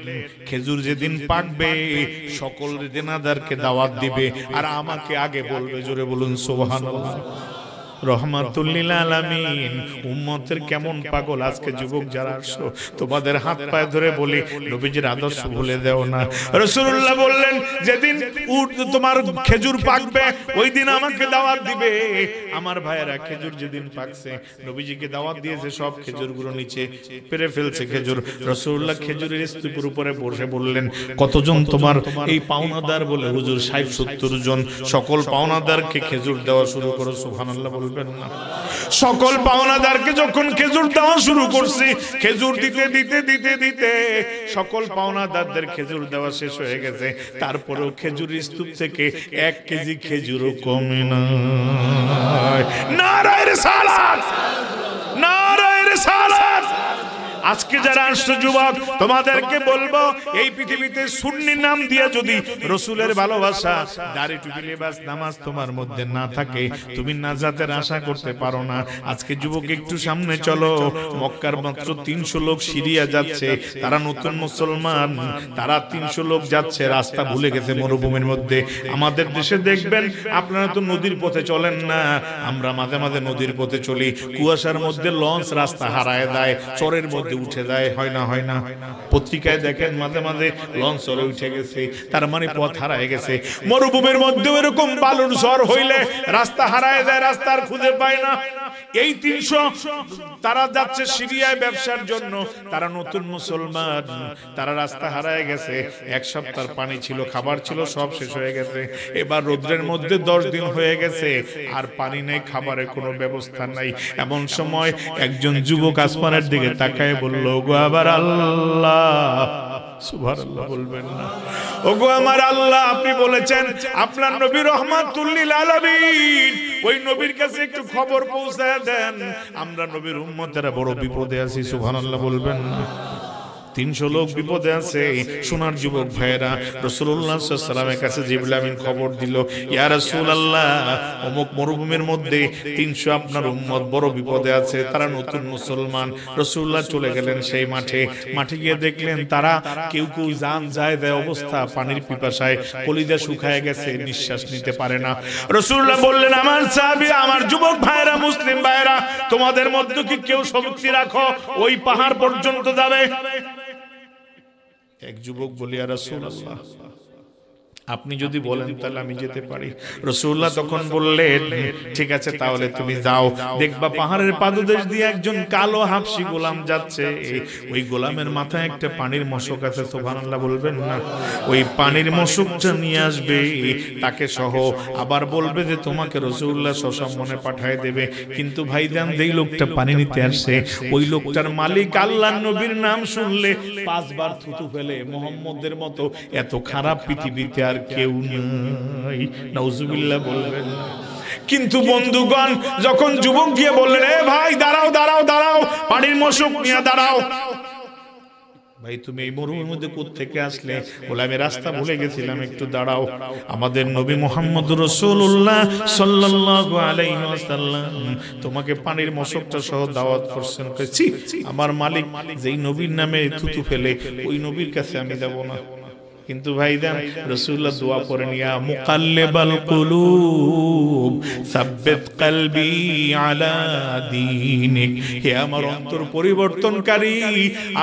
খেজুর যেদিন পাকবে সকল দেনাদারকে দাওয়াত দিবে আর আমাকে আগে বলবে। জোরে বলুন সুবহানাল্লাহ। রহমাতুল লিল আলামিন, উম্মতের কেমন পাগল আজকে যুবক যারা আসছো, তোমাদের হাত পায়ে ধরে বলি, নবীজির আদর্শ ভুলে দেও না। রাসূলুল্লাহ বললেন, যেদিন উট তোমার খেজুর পাকবে ওই দিন আমাকে দাওয়াত দিবে। আমার ভাইয়েরা, খেজুর যেদিন পাকছে, নবীজিকে দাওয়াত দিয়েছে, সব খেজুরগুলো নিচে পেরে ফেলছে খেজুর। রাসূলুল্লাহ খেজুরের স্তূপের উপরে বসে বললেন, কতজন তোমার এই পাওনাদার? বলে, হুজুর 60-70 জন। সকল পাওনাদারকে খেজুর দেওয়া শুরু করো। সুবহানাল্লাহ বলবেন না? সকল পাওনাদারকে যখন খেজুর দেওয়া শুরু করছি, খেজুর দিতে দিতে দিতে দিতে সকল পাওনাদারদের খেজুর দেওয়া শেষ হয়ে গেছে, তারপরেও খেজুরের স্তূপ থেকে 1 কেজি খেজুরও কমে না। নারায়ে রিসালাত, নারায়ে রিসালাত। আজকে যারা আসছো যুবক, তোমাদেরকে বলবো, এই পৃথিবীতে সুন্নি নাম দিয়ে যদি রাসূলের ভালোবাসা, দাড়ি টুপি লিবাস নামাজ তোমার মধ্যে না থাকে, তুমি নাজাতের আশা করতে পারো না। আজকে যুবক একটু সামনে চলো, মক্কার মাত্র 300 লোক সিরিয়া যাচ্ছে, তারা নতুন মুসলমান, তারা 300 লোক যাচ্ছে, রাস্তা ভুলে গেছে মরুভূমির মধ্যে। আমাদের দেশে দেখবেন, আপনারা তো নদীর পথে চলেন না, আমরা মাঝে মাঝে নদীর পথে চলি, কুয়াশার মধ্যে লঞ্চ রাস্তা হারায় দেয়, চরের মধ্যে উঠে যায়, হয় না? হয় না? পত্রিকায় দেখেন মাঝে মাঝে লঞ্চ চরে উঠে গেছে, তার মানে পথ হারায় গেছে। মরুভূমির মধ্যে এরকম বালুর ঝড় হইলে রাস্তা হারায় যায়, রাস্তার খুঁজে পায় না। এই 300 তারা যাচ্ছে সিরিয়ায় ব্যবসার জন্য, তারা নতুন মুসলমান, তারা রাস্তা হারায় গেছে। এক সপ্তাহ পানি ছিল, খাবার ছিল, সব শেষ হয়ে গেছে। এবার রোদ্রের মধ্যে 10 দিন হয়ে গেছে, আর পানি নেই, খাবারের কোনো ব্যবস্থা নাই। এমন সময় একজন যুবক আসমানের দিকে তাকায় বলল, গো আবার আল্লাহ, সুবহানাল্লাহ বলবেন না, ওগো আমার আল্লাহ, আপনি বলেছেন আপনার নবী রহমাতুল লিল আলামিন, ওই নবীর কাছে একটু খবর পৌঁছায় দেন, আমরা নবীর উম্মতেরা বড় বিপদে আছি। সুবহানাল্লাহ বলবেন না। 300 লোক বিপদে আছে। সোনার যুবক ভাইয়েরা, রাসূলুল্লাহ সাল্লাল্লাহু আলাইহি ওয়াসাল্লামের কাছে জিবরিল আমিন খবর দিল, ইয়া রাসূলুল্লাহ, অমুক মরুভূমির মধ্যে 300 আপনার উম্মত বড় বিপদে আছে, তারা নতুন মুসলমান। রাসূলুল্লাহ চলে গেলেন সেই মাঠে। মাঠে গিয়ে দেখলেন তারা কেউ কেউ জান যায় দেয় অবস্থা, পানির পিপাসায় কলিজা শুকায় গেছে, নিঃশ্বাস নিতে পারে না। রাসূলুল্লাহ বললেন, আমার সাহাবী, আমার যুবক ভাইয়েরা, মুসলিম ভাইয়েরা, তোমাদের মধ্যে কি কেউ শক্তি রাখো, ওই পাহাড় পর্যন্ত যাবে? এক যুবক বলি, ইয়া রাসূলুল্লাহ, আপনি যদি বলেন তাহলে আমি যেতে পারি। রাসূলুল্লাহ তখন বললেন, ঠিক আছে, তাহলে তুমি যাও, দেখবা পাহাড়ের পাদদেশ দিয়ে একজন কালো হাবশী গোলাম যাচ্ছে, ওই গোলামের মাথায় একটা পানির মশক আছে। সুবহানাল্লাহ বলবেন না। ওই পানির মশকটা নিয়ে আসবে তাকে সহ, আবার বলবে যে তোমাকে রাসূলুল্লাহ সসম্মানে পাঠিয়ে দেবে। কিন্তু ভাইজান, যেই লোকটা পানি নিতে আসছে, ওই লোকটার মালিক আল্লাহর নবীর নাম শুনলে 5 বার থুতু ফেলে। মুহাম্মদের মতো এত খারাপ পৃথিবীতে আর কেউ নাই। নাউজুবিল্লাহ বলবেন। কিন্তু বন্ধুগণ, যখন যুবক গিয়ে বললেন, এ ভাই দাঁড়াও দাঁড়াও দাঁড়াও, পানির মশক নিয়ে দাঁড়াও। ভাই তুমি এই মরুভূমির মধ্যে কোত্থেকে আসলে? বলে, আমি রাস্তা ভুলে গেছিলাম, একটু দাঁড়াও। আমাদের নবী মুহাম্মদুর রাসূলুল্লাহ সাল্লাল্লাহু আলাইহি ওয়াসাল্লাম তোমাকে পানির মশকটা সহ দাওয়াত করছেন। ছি, আমার মালিক যেই নবীর নামে থুতু ফেলে, ওই নবীর কাছে আমি যাব না। কিন্তু ভাইজান, রাসূলুল্লাহ দোয়া করেন, ইয়া মুকাল্লিবাল কুলুব সাব্বিত কলবি আলা দীনিক, হে আমার অন্তর পরিবর্তনকারী,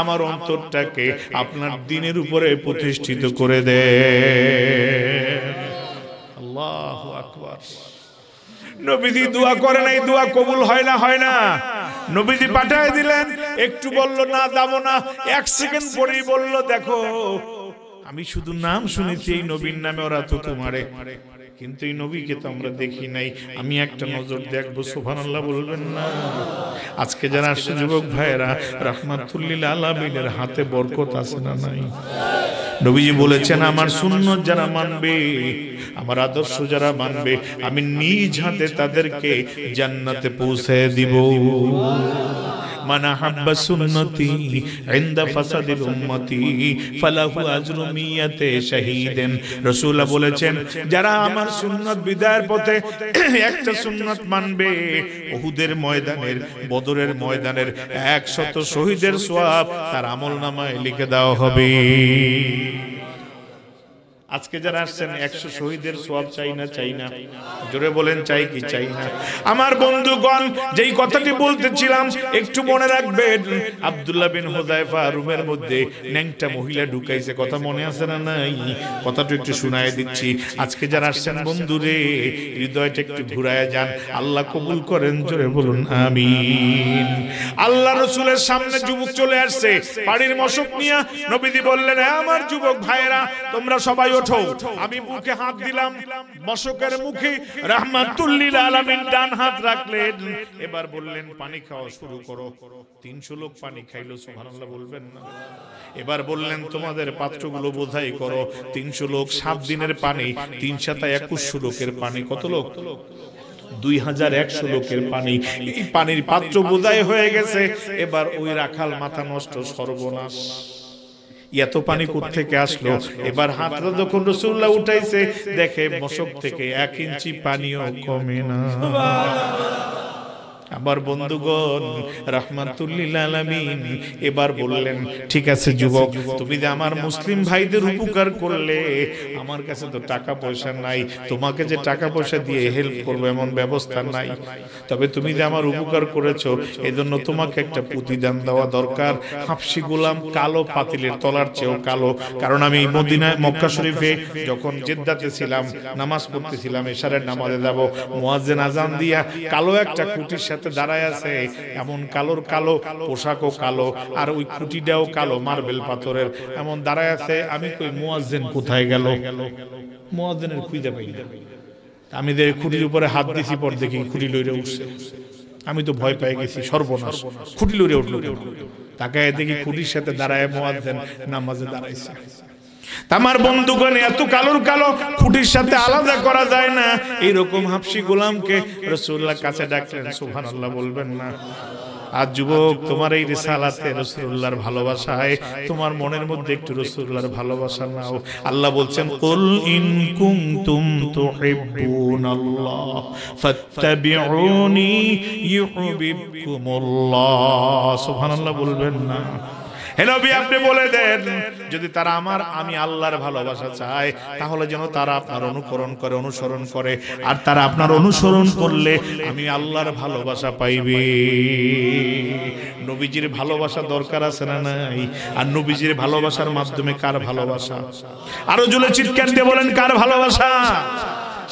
আমার অন্তরটাকে আপনার দ্বীনের উপরে প্রতিষ্ঠিত করে দে। আল্লাহু আকবার। নবীজি দোয়া করে নাই, দোয়া কবুল হয় না, হয় না। নবীজি পাঠিয়ে দিলেন, একটু বলল না যাব না, 1 সেকেন্ড পরেই বলল, দেখো আমি শুধু নাম শুনেছি, এই নবীর নামে ওরা থুতু মারে, কিন্তু এই নবীকে তো আমরা দেখি নাই, আমি একটা নজর দেখবো। সুবহানাল্লাহ বলবেন না। আজকে যারা আসছে যুবক ভাইয়েরা, রাহমাতুল লিল আলামিনের হাতে বরকত আছে না নাই? নবীজি বলেছেন, আমার সুন্নাত যারা মানবে, আমার আদর্শ যারা মানবে, আমি নিজ হাতে তাদেরকে জান্নাতে পৌঁছে দিব। মান আহাব্বা সুন্নতি ইনদা ফাসাদিল উম্মতি ফালাহু আজরু মিয়াতে শাহীদিন। রাসূলুল্লাহ বলেছেন, যারা আমার সুন্নাত বিদায়ের পথে একটা সুন্নাত মানবে, উহুদের ময়দানের, বদরের ময়দানের 100 শহীদের সওয়াব তার আমলনামায় লিখে দেওয়া হবে। আজকে যারা আসছেন 100 শহীদের সওয়াব চাই না? চাই না? জোরে বলেন, চাই কি চাই না? আমার বন্ধুগণ, যেই কথাটি বলতেছিলাম একটু মনে রাখবেন। আব্দুল্লাহ বিন হুযায়ফা রুমের মধ্যে ন্যাংটা মহিলা ঢুকাইছে, কথা মনে আছে না নাই? কথাটা একটু শুনায় দিচ্ছি। আজকে যারা আসছেন বন্ধুরে, হৃদয়টা একটু ঘুরায় যান, আল্লাহ কবুল করেন, জোরে বলুন আমিন। আল্লাহ রাসূলের সামনে যুবক চলে আসছে পানির মশক নিয়ে। নবীজি বললেন, হে আমার যুবক ভাইয়েরা, তোমরা সবাই ওঠো। আমি মুখে হাত দিলাম, মশকের মুখে রাহমাতুল লিল আলামিন ডান হাত রাখলেন। এবার বললেন, পানি খাওয়া শুরু করো। 300 লোক পানি খাইলো। সুবহানাল্লাহ বলবেন না। এবার বললেন, তোমাদের পাত্রগুলো বোঝাই করো। 300 লোক, 7 দিনের পানি, 3 7 2100 লোকের পানি। কত লোক? 2100 লোকের পানি। এই পানির পাত্র বোঝাই হয়ে গেছে। এবার ওই রাখাল মাথা নষ্ট, সর্বনাশ, এত পানি কোত্থেকে আসলো? এবার হাতটা যখন রাসূলুল্লাহ উঠাইছে, দেখে মশক থেকে 1 ইঞ্চি পানিও কমে না। আমার বন্ধুগণ, রাহমাতুল লিল আলামিন এবার বললেন, ঠিক আছে যুবক, তুমি যে আমার মুসলিম ভাইদের উপকার করলে, আমার কাছে তো টাকা পয়সা নাই, তোমাকে যে টাকা পয়সা দিয়ে হেল্প করবো এমন ব্যবস্থা নাই, তবে তুমি যে আমার উপকার করেছো, এজন্য তোমাকে একটা প্রতিদান দেওয়া দরকার। হাবশী গোলাম কালো, পাতিলের তলার চেয়েও কালো। কারণ আমি মদিনায়, মক্কা শরীফে যখন জেদ্দাতে ছিলাম, নামাজ পড়তেছিলাম, এশারের নামাজে যাব, মুয়াজ্জিন আজান দিয়া কালো একটা খুঁটির সাথে সাথে দাঁড়ায় আছে, এমন কালোর কালো, পোশাকও কালো, আর ওই খুঁটিটাও কালো মার্বেল পাথরের, এমন দাঁড়ায় আছে। আমি কই মুয়াজ্জিন কোথায় গেল? মুয়াজ্জিনের খুঁজে পাই না। আমি খুঁটির উপরে হাত দিছি, পর দেখি খুঁটি লইরে উঠছে। আমি তো ভয় পেয়ে গেছি, সর্বনাশ, খুঁটি লইরে উঠলো। তাকায় দেখি খুঁটির সাথে দাঁড়ায় মুয়াজ্জিন নামাজে দাঁড়াইছে। আমার বন্ধুগণ, এত কালোর কালো, খুঁটির সাথে আলাদা করা যায় না, এইরকম হাবশি গোলামকে রাসূলুল্লাহ কাছে ডাকলেন। সুবহানাল্লাহ বলবেন না? আজ যুবক, তোমার এই রিসালাতে রাসূলুল্লাহর ভালোবাসায় তোমার মনের মধ্যে একটু রাসূলুল্লাহর ভালোবাসা নাও। আল্লাহ বলছেন, কুল ইন কুনতুম তুহিব্বুনাল্লাহ ফাত্তাবিউনি ইউহিব্বুকুমুল্লাহ। সুবহানাল্লাহ বলবেন না? হে নবী, আপনি বলে দেন, যদি তারা আমি আল্লাহর ভালোবাসা চায়, তাহলে যেন তারা আপনার অনুকরণ করে, অনুসরণ করে। আর তারা আপনার অনুসরণ করলে আমি আল্লাহর ভালোবাসা পাইবে। নবীজির ভালোবাসা দরকার আছে না নাই? আর নবীজির ভালোবাসার মাধ্যমে কার ভালোবাসা? আরো জোরে চিৎকার দিয়ে বলেন, কার ভালোবাসা?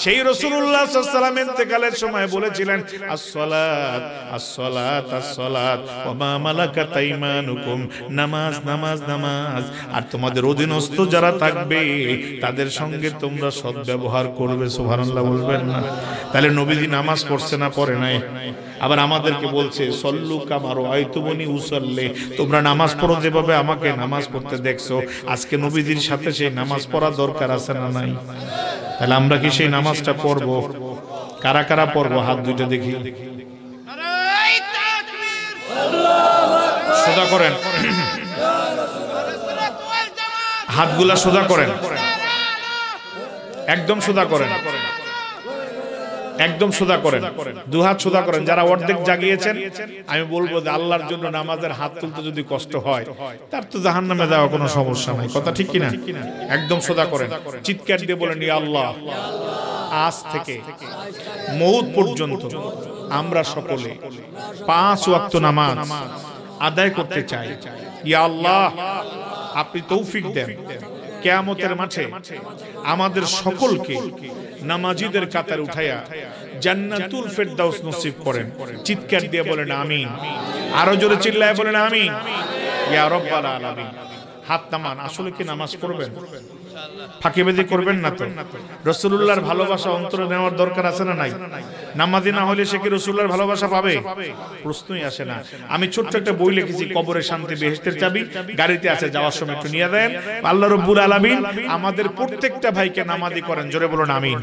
সেই রাসূলুল্লাহ সাল্লাল্লাহু আলাইহি ওয়াসাল্লাম ইন্তেকালের সময় বলেছিলেন, আসসালাত আসসালাত আসসালাত ওয়া মা মালাকাত আইমানুকুম, নামাজ নামাজ নামাজ, আর তোমাদের অধীনস্থ যারা থাকবে তাদের সঙ্গে তোমরা সদ্ব্যবহার করবে। সুবহানাল্লাহ বলবেন না? তাহলে নবীজি নামাজ পড়ছে না, পড়ে নাই? আবার আমাদেরকে বলছে, সল্লু কামা রাআইতুমুনি উসাল্লি, তোমরা নামাজ পড়ো যেভাবে আমাকে নামাজ পড়তে দেখছো। আজকে নবীজির সাথে সেই নামাজ পড়া দরকার আছে না নাই? তাহলে আমরা কি সেই নামাজটা পড়বো? কারা কারা পড়বো? হাত দুইটা দেখি। সোজা করেন, হাতগুলা সোজা করেন, একদম সোজা করেন, একদম সোজা করেন, দু হাত সোজা করেন। যারা অর্ধেক জাগিয়েছেন, আমি বলবো যে আল্লাহর জন্য নামাজের হাত তুলতে যদি কষ্ট হয়, তার তো জাহান্নামে যাওয়া কোনো সমস্যা নাই। কথা ঠিক কিনা? একদম সোজা করেন, চিৎকার দিয়ে বলেন, ইয়া আল্লাহ, আজ থেকে মউত পর্যন্ত আমরা সকলে 5 ওয়াক্ত নামাজ আদায় করতে চাই। ইয়া আল্লাহ, আপনি তৌফিক দেন, কিয়ামতের মাঠে আমাদের সকলকে নামাজীদের কাতার উঠাইয়া জান্নাতুল ফেরদাউস নসিব করেন। চিৎকার দিয়ে বলেন আমিন। আরো জোরে চিল্লায় বলেন আমিন। ইয়া রাব্বাল আলামিন। হাত নামান। আসলে কি নামাজ পড়বেন? ফাঁকিবাজি করবেন না তো? রাসূলুল্লাহর ভালোবাসা অন্তরে নেওয়ার দরকার আছে না নাই? নামাজি না হলে সে কি রাসূলুল্লাহর ভালোবাসা পাবে? প্রশ্নই আসে না। আমি ছোট্ট একটা বই লিখেছি, কবরের শান্তি বেহেশতের চাবি, গাড়িতে আছে, যাওয়ার সময় একটু নিয়ে দেন। আল্লাহ রাব্বুল আলামিন আমাদের প্রত্যেকটা ভাইকে নামাজি করেন। জোরে বলুন আমিন।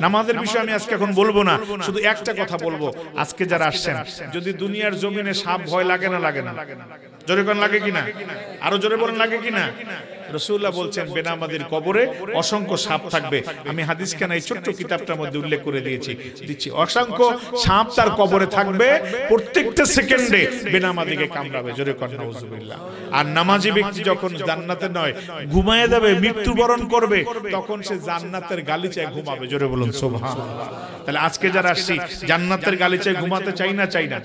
নামাজের বিষয় আমি আজকে এখন বলবো না, শুধু একটা কথা বলবো। আজকে যারা আসছেন, যদি দুনিয়ার জমিনে সাপ ভয় লাগে না? লাগে না? জোরে কোন লাগে কিনা? আরো জোরে বলেন, লাগে কিনা? রাসূলুল্লাহ বলছেন, বেনামাজির কবরে অসংখ্য সাপ থাকবে। আমি হাদিস খানা এই ছোট্ট কিতাবটার মধ্যে উল্লেখ করে দিচ্ছি। অসংখ্য সাপ তার কবরে থাকবে, প্রত্যেকটা সেকেন্ডে বেনামাজিকে কামড়াবে। জোরে কোন নাউজুবিল্লাহ। আর নামাজি ব্যক্তি যখন জান্নাতে নয়, ঘুমায়ে যাবে, মৃত্যুবরণ করবে, তখন সে জান্নাতের গালিচায় ঘুমাবে। জোরে বলুন সুবহানাল্লাহ। তাহলে আজকে যারা আসছি, জান্নাতের গালিচায় ঘুমাতে চাই না? চাই না?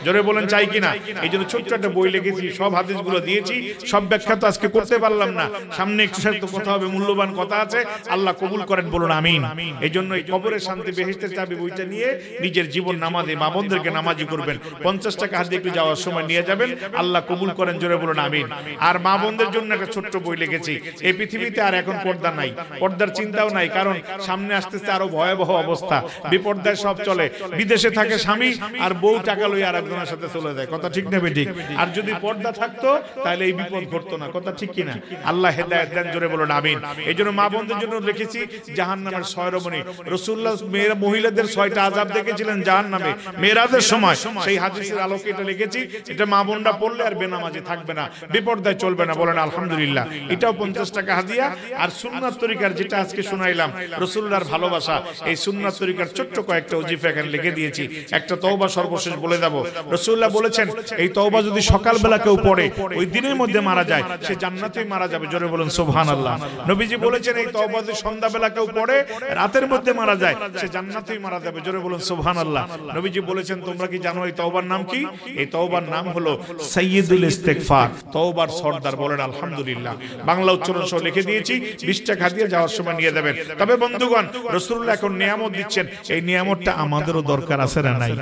জোরে বলেন চাই কিনা? এই জন্য ছোট্ট একটা বই লিখেছি, সব হাদিসগুলো দিয়েছি, সব ব্যাখ্যা তো আজকে করতে পারলাম না। সামনে একটু সাথে কথা হবে, মূল্যবান কথা আছে, আল্লাহ কবুল করেন, বলুন আমিন। এই জন্য এই কবরের শান্তি বেহেশতের চাবি বইটা নিয়ে নিজের জীবন নামাজে মা বোনদেরকে নামাজি করবেন। 50 টাকা হাতে একটু যাওয়ার সময় নিয়ে যাবেন, আল্লাহ কবুল করেন, জোরে বলুন আমিন। আর মা বোনদের জন্য একটা ছোট্ট বই লিখেছি, এই পৃথিবীতে আর এখন পর্দা নাই, পর্দার চিন্তাও নাই, কারণ সামনে আসতেছে আরো ভয়াবহ অবস্থা, বিপর্যয় সব চলে। বিদেশে থাকে স্বামী, আর বউ টাকা লই আর একজনের সাথে চলে যায়। কথা ঠিক না বেঠিক? আর যদি পর্দা থাকতো তাহলে এই বিপদ ঘটতো না। কথা ঠিক কিনা? আল্লাহ হেদায়েত দেন, জোরে বলুন আমিন। এই জন্য মা বোনদের জন্য লিখেছি জাহান্নামের 6 রমণী। রাসূলুল্লাহ মেয়েরা মহিলাদের 6টা আযাব দেখেছিলেন জাহান্নামে মেরাজের সময়, সেই হাদিসের আলোকে এটা লিখেছি। এটা মা বোনরা পড়লে আর বেনামাজি থাকবে না, বিপর্যয় চলবে না। বলেন আলহামদুলিল্লাহ। এটাও 50 টাকা হাদিয়া। আর সুন্নাত তরিকার যেটা আজকে শোনাইলাম, রাসূলুল্লাহর ভালোবাসা, এই সুন্নাত তরিকার ছোট্ট কয়েকটা ওজিফা এখানে লিখে দিয়েছি। একটা তওবা সর্বশেষ বলে দেব। রাসূলুল্লাহ বলেছেন, এই তওবা যদি সকালবেলা কেউ পড়ে, ওই দিনের মধ্যে মারা যায়, সে জান্নাতেই মারা যাবে। জোরে বলুন সুবহানাল্লাহ। নবীজি বলেছেন এই তওবা যদি সন্ধ্যাবেলা কেউ পড়ে রাতের মধ্যে মারা যায় সে জান্নাতেই মারা যাবে, জোরে বলুন সুবহানাল্লাহ। নবীজি বলেছেন তোমরা কি জানো এই তওবার নাম কি? এই তওবার নাম হলো সাইয়্যিদুল ইস্তিগফার, তওবার সর্দার। বলেন আলহামদুলিল্লাহ। বাংলা উচ্চারণ সহ লিখে দিয়েছি, 20 টাকা দিয়ে যাওয়ার সময় নিয়ে যাবেন। তবে বন্ধুগণ, রাসূলুল্লাহ এখন নিয়ামত দিচ্ছেন, এই নিয়ামতটা আমাদেরও দরকার আছে না নাই?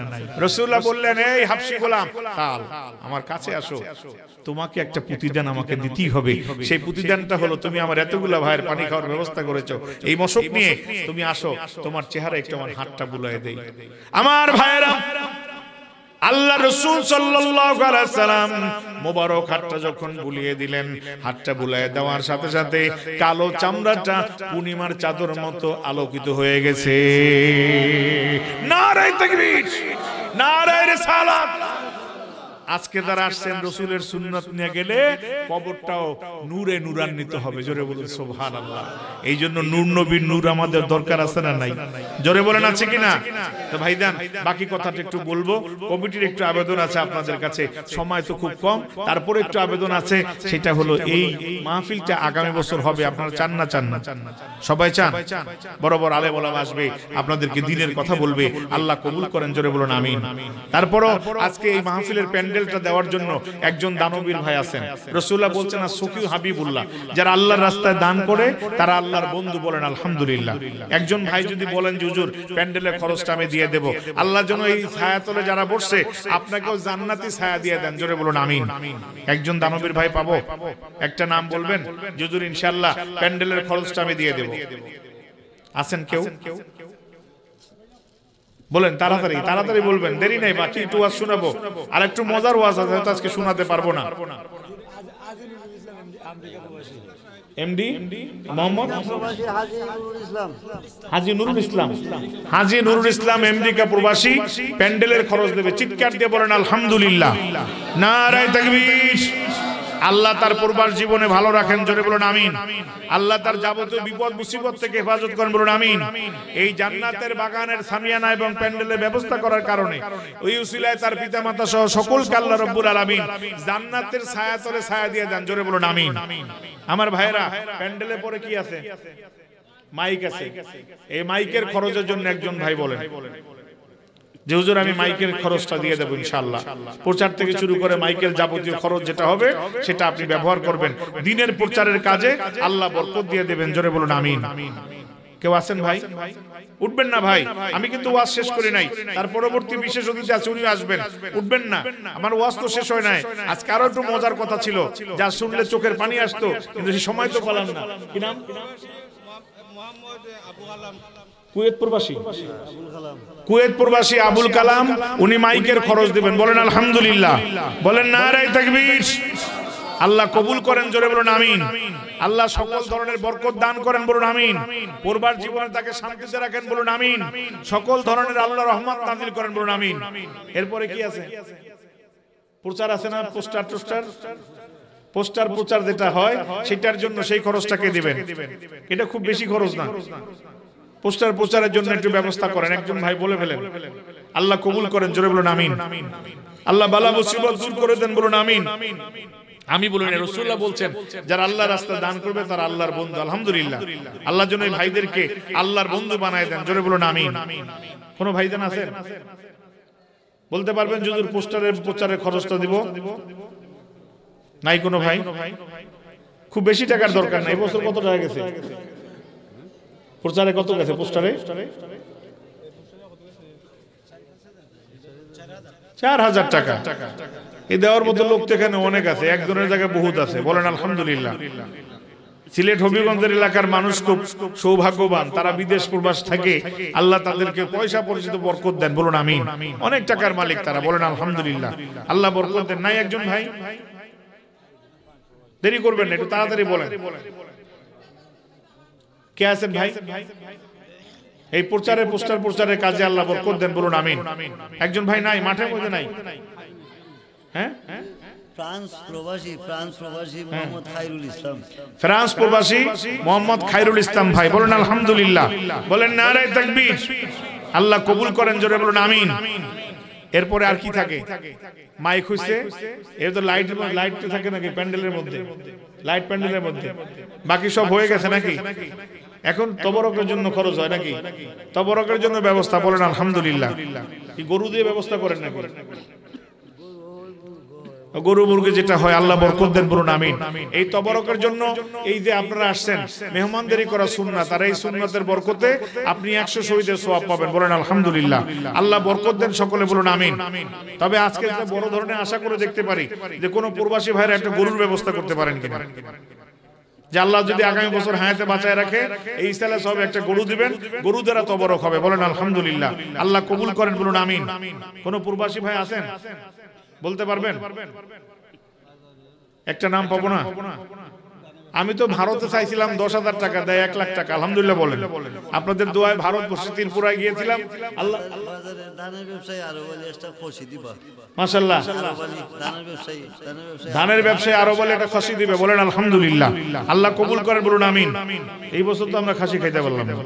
রাসূলুল্লাহ বললেন, এই হাবশী গোলাম কাল আমার কাছে আসো, তোমাকে একটা প্রতিদান আমাকে দিতেই হবে। সেই প্রতিদানটা হলো তুমি আমার এতগুলা ভাইয়ের পানি খাওয়ার ব্যবস্থা করেছো, এই মশক নিয়ে তুমি আসো, তোমার চেহারা একটু আমার হাতটা বুলায় দেই। আমার ভাইয়েরা, আল্লাহ রাসূল সাল্লাল্লাহু আলাইহি সাল্লাম মোবারক হাতটা যখন বুলিয়ে দিলেন, হাতটা বুলিয়ে দেওয়ার সাথে সাথে কালো চামড়াটা পূর্ণিমার চাদর মতো আলোকিত হয়ে গেছে। নারায়ে তাকবীর, নারায়ে রিসালাত। আজকে যারা আসছেন রাসূলের সুন্নাত নিয়ে গেলে কবরটাও নূরে নূরান্বিত হবে, জোরে বলুন সুবহানাল্লাহ। এই জন্য নূর নবীর নূর আমাদের দরকার আছে না নাই? জোরে বলেন আছে কিনা? তো ভাইজান, বাকি কথাটা একটু বলবো। কমিটির একটু আবেদন আছে আপনাদের কাছে, সময় তো খুব কম, তারপরে একটু আবেদন আছে। সেটা হলো এই মাহফিলটা আগামী বছর হবে, আপনারা চান না? চান না? সবাই চান? বড় বড় আলেম ওলামা আসবে, আপনাদেরকে দ্বীনের কথা বলবে, আল্লাহ কবুল করেন, জোরে বলুন আমিন। তারপরও আজকে এই মাহফিলের প্যান্ডেলটা দেওয়ার জন্য একজন দানবীর ভাই আছেন। রাসূলুল্লাহ বলছেন আসুকিউ হাবিবুল্লাহ, যারা আল্লাহর রাস্তায় দান করে তারা আল্লাহর বন্ধু। বলেন আলহামদুলিল্লাহ। একজন ভাই যদি বলেন যে হুজুর প্যান্ডেলের খরচটা আমি দিয়ে দেব, আল্লাহ যেন এই ছায়াতলে যারা বসছে আপনাকেও জান্নাতি ছায়া দিয়ে দেন, জোরে বলুন আমিন। একজন দানবীর ভাই পাবো? একটা নাম বলবেন, হুজুর ইনশাআল্লাহ প্যান্ডেলের খরচটা আমি দিয়ে দেব। আছেন কেউ? বলেন তাড়াতাড়ি, তাড়াতাড়ি বলবেন, দেরি নাই, বাকি একটু ওয়াজ শোনাবো। আর একটু মজার ওয়াজ আছে, হয়তো আজকে শোনাতে পারবো না। এমডি মোহাম্মদ হাজী নুরুল ইসলাম, হাজী নুরুল ইসলাম আমেরিকা প্রবাসী, প্যান্ডেলের খরচ দেবে। চিৎকার দিয়ে বলেন আলহামদুলিল্লাহ, নারায়ে তাকবীর। আল্লাহ তার পূর্বার জীবনে ভালো রাখেন, জোরে বলুন আমিন। আল্লাহ তার যাবতীয় বিপদ মুসিবত থেকে হেফাজত করেন, বলুন আমিন। এই জান্নাতের বাগানের সামিয়ানা এবং প্যান্ডেলের ব্যবস্থা করার কারণে ওই উসিলায় তার পিতামাতা সহ সকলকে আল্লাহ রাব্বুল আলামিন জান্নাতের ছায়াতলে ছায়া দিয়ে দেন, জোরে বলুন আমিন। আমার ভাইরা, প্যান্ডেলে পরে কি আছে? মাইক আছে। এই মাইকের খরচের জন্য একজন ভাই বলেন যে হুজুর আমি মাইকের খরচটা দিয়ে দেবো ইনশাআল্লাহ। প্রচার থেকে শুরু করে মাইকের যাবতীয় খরচ যেটা হবে সেটা আপনি ব্যবহার করবেন, দ্বীনের প্রচারের কাজে আল্লাহ বরকত দিয়ে দেবেন, জোরে বলুন আমিন। কেউ আছেন ভাই? উঠবেন না ভাই, আমি কিন্তু ওয়াজ শেষ করি নাই, তার পরবর্তী বিশেষ অতিথি আছে, উনি আসবেন। উঠবেন না, আমার ওয়াজ তো শেষ হয় নাই। আজকে আরো একটু মজার কথা ছিল, যা শুনলে চোখের পানি আসতো, কিন্তু সেই সময় তো পেলাম না। কি নাম? কুয়েত প্রবাসী, কুয়েত প্রবাসী আবুল কালাম, উনি মাইকের খরচ দিবেন। বলেন আলহামদুলিল্লাহ, বলেন নারায়ে তাকবীর। আল্লাহ কবুল করেন, জোরে বলুন আমিন। আল্লাহ সকল ধরনের বরকত দান করেন, বলুন আমিন। পূর্বার জীবনে তাকে শান্তিতে রাখেন, বলুন আমিন। সকল ধরনের আল্লাহ রহমত নাযিল করেন, বলুন আমিন। এরপরে কি আছে? প্রচার আছে না? পোস্টার টোস্টার, পোস্টার প্রচার যেটা হয় সেটার জন্য সেই খরচটাকে দিবেন। এটা খুব বেশি খরচ না, পোস্টার প্রচারের জন্য একটু ব্যবস্থা করেন। একজন ভাই বলে ফেলেন, আল্লাহ কবুল করেন, জোরে বলুন আমিন। আল্লাহ বালা মুসিবত দূর করে দেন, বলুন আমিন। আমি বলি না, রাসূলুল্লাহ বলছেন যারা আল্লাহর রাস্তায় দান করবে তারা আল্লাহর বন্ধু। আলহামদুলিল্লাহ, আল্লাহ যেন এই ভাইদেরকে আল্লাহর বন্ধু বানায় দেন, জোরে বলুন আমিন। কোন ভাইজান আছেন বলতে পারবেন হুজুর পোস্টারের প্রচারের খরচটা দিব? নাই কোনো ভাই? খুব বেশি টাকার দরকার নাই। এবছর কত টাকা গেছে প্রচারে? কত গেছে পোস্টারে? 4000 টাকা। এই দেওয়ার মতো লোক তো এখানে অনেক আছে, একজনের জায়গায় বহুত আছে। বলেন আলহামদুলিল্লাহ। সিলেট হবিগঞ্জের এলাকার মানুষ খুব সৌভাগ্যবান, তারা বিদেশ প্রবাস থাকে, আল্লাহ তাদেরকে পয়সা পরিচিত বরকত দেন, বলুন আমিন। অনেক টাকার মালিক তারা, বলেন আলহামদুলিল্লাহ। আল্লাহ বরকত দেন। নাই একজন ভাই? দেরি করবেন না, একটু তাড়াতাড়ি বলেন। কে আছেন ভাই? এই প্রচারের পোস্টার প্রচারের কাজে আল্লাহ বরকত দেন, বলুন আমিন। একজন ভাই নাই? মাঠের মধ্যে নাই? হ্যাঁ, ফ্রান্স প্রবাসী মোহাম্মদ খায়রুল ইসলাম, ফ্রান্স প্রবাসী মোহাম্মদ খায়রুল ইসলাম ভাই, বলেন আলহামদুলিল্লাহ। বলেন নারায়ে তাকবীর। আল্লাহ কবুল করেন, জোরে বলুন আমিন। এরপরে আর কি থাকে? মাইক হইছে, এর তো লাইট তো থাকে নাকি প্যান্ডেলের মধ্যে, লাইট প্যান্ডেলের মধ্যে, বাকি সব হয়ে গেছে নাকি? এখন তবরকের জন্য খরচ হয় নাকি? তবরকের জন্য ব্যবস্থা, বলেন আলহামদুলিল্লাহ। কি গরু দিয়ে ব্যবস্থা করেন নাকি? গরু মুরগি যেটা হয়, আল্লাহ বরকত দেন, বলুন আমিন। এই তবরকের জন্য এই যে আপনারা আসছেন, মেহমানদারি করা সুন্নাত, আর এই সুন্নাতের বরকতে আপনি 100 শহীদের সওয়াব পাবেন, বলেন আলহামদুলিল্লাহ। আল্লাহ বরকত দেন, সকলে বলুন আমিন। তবে আজকে একটা বড় ধরনের আশা করে দেখতে পারি যে কোনো প্রবাসী ভাইরা একটা গরুর ব্যবস্থা করতে পারেন কিনা, যে আল্লাহ যদি আগামী বছর হায়াতে বাঁচায় রাখে, এই সালে সব একটা গরু দিবেন, গরু দ্বারা তবরক হবে, বলেন আলহামদুলিল্লাহ। আল্লাহ কবুল করেন, বলুন আমিন। কোন প্রবাসী ভাই আছেন বলতে পারবেন? একটা নাম পাবো না? আমি তো ভারতে চাইছিলাম 10,000 টাকা দেয়, 1 লাখ টাকা, আলহামদুলিল্লাহ বলেন। আপনাদের দোয়ায় ভারতবর্ষে ত্রিপুরায় গিয়েছিলাম, আল্লাহ ধানের ব্যবসায়ী আরো বলে একটা খুশি দিবা, মাশাআল্লাহ। ধানের ব্যবসায়ী আরো বলে একটা খাসি দিবে, বলেন আলহামদুলিল্লাহ। আল্লাহ কবুল করেন, বলুন আমিন। এই বছর তো আমরা খাসি খাইতে পারলাম না,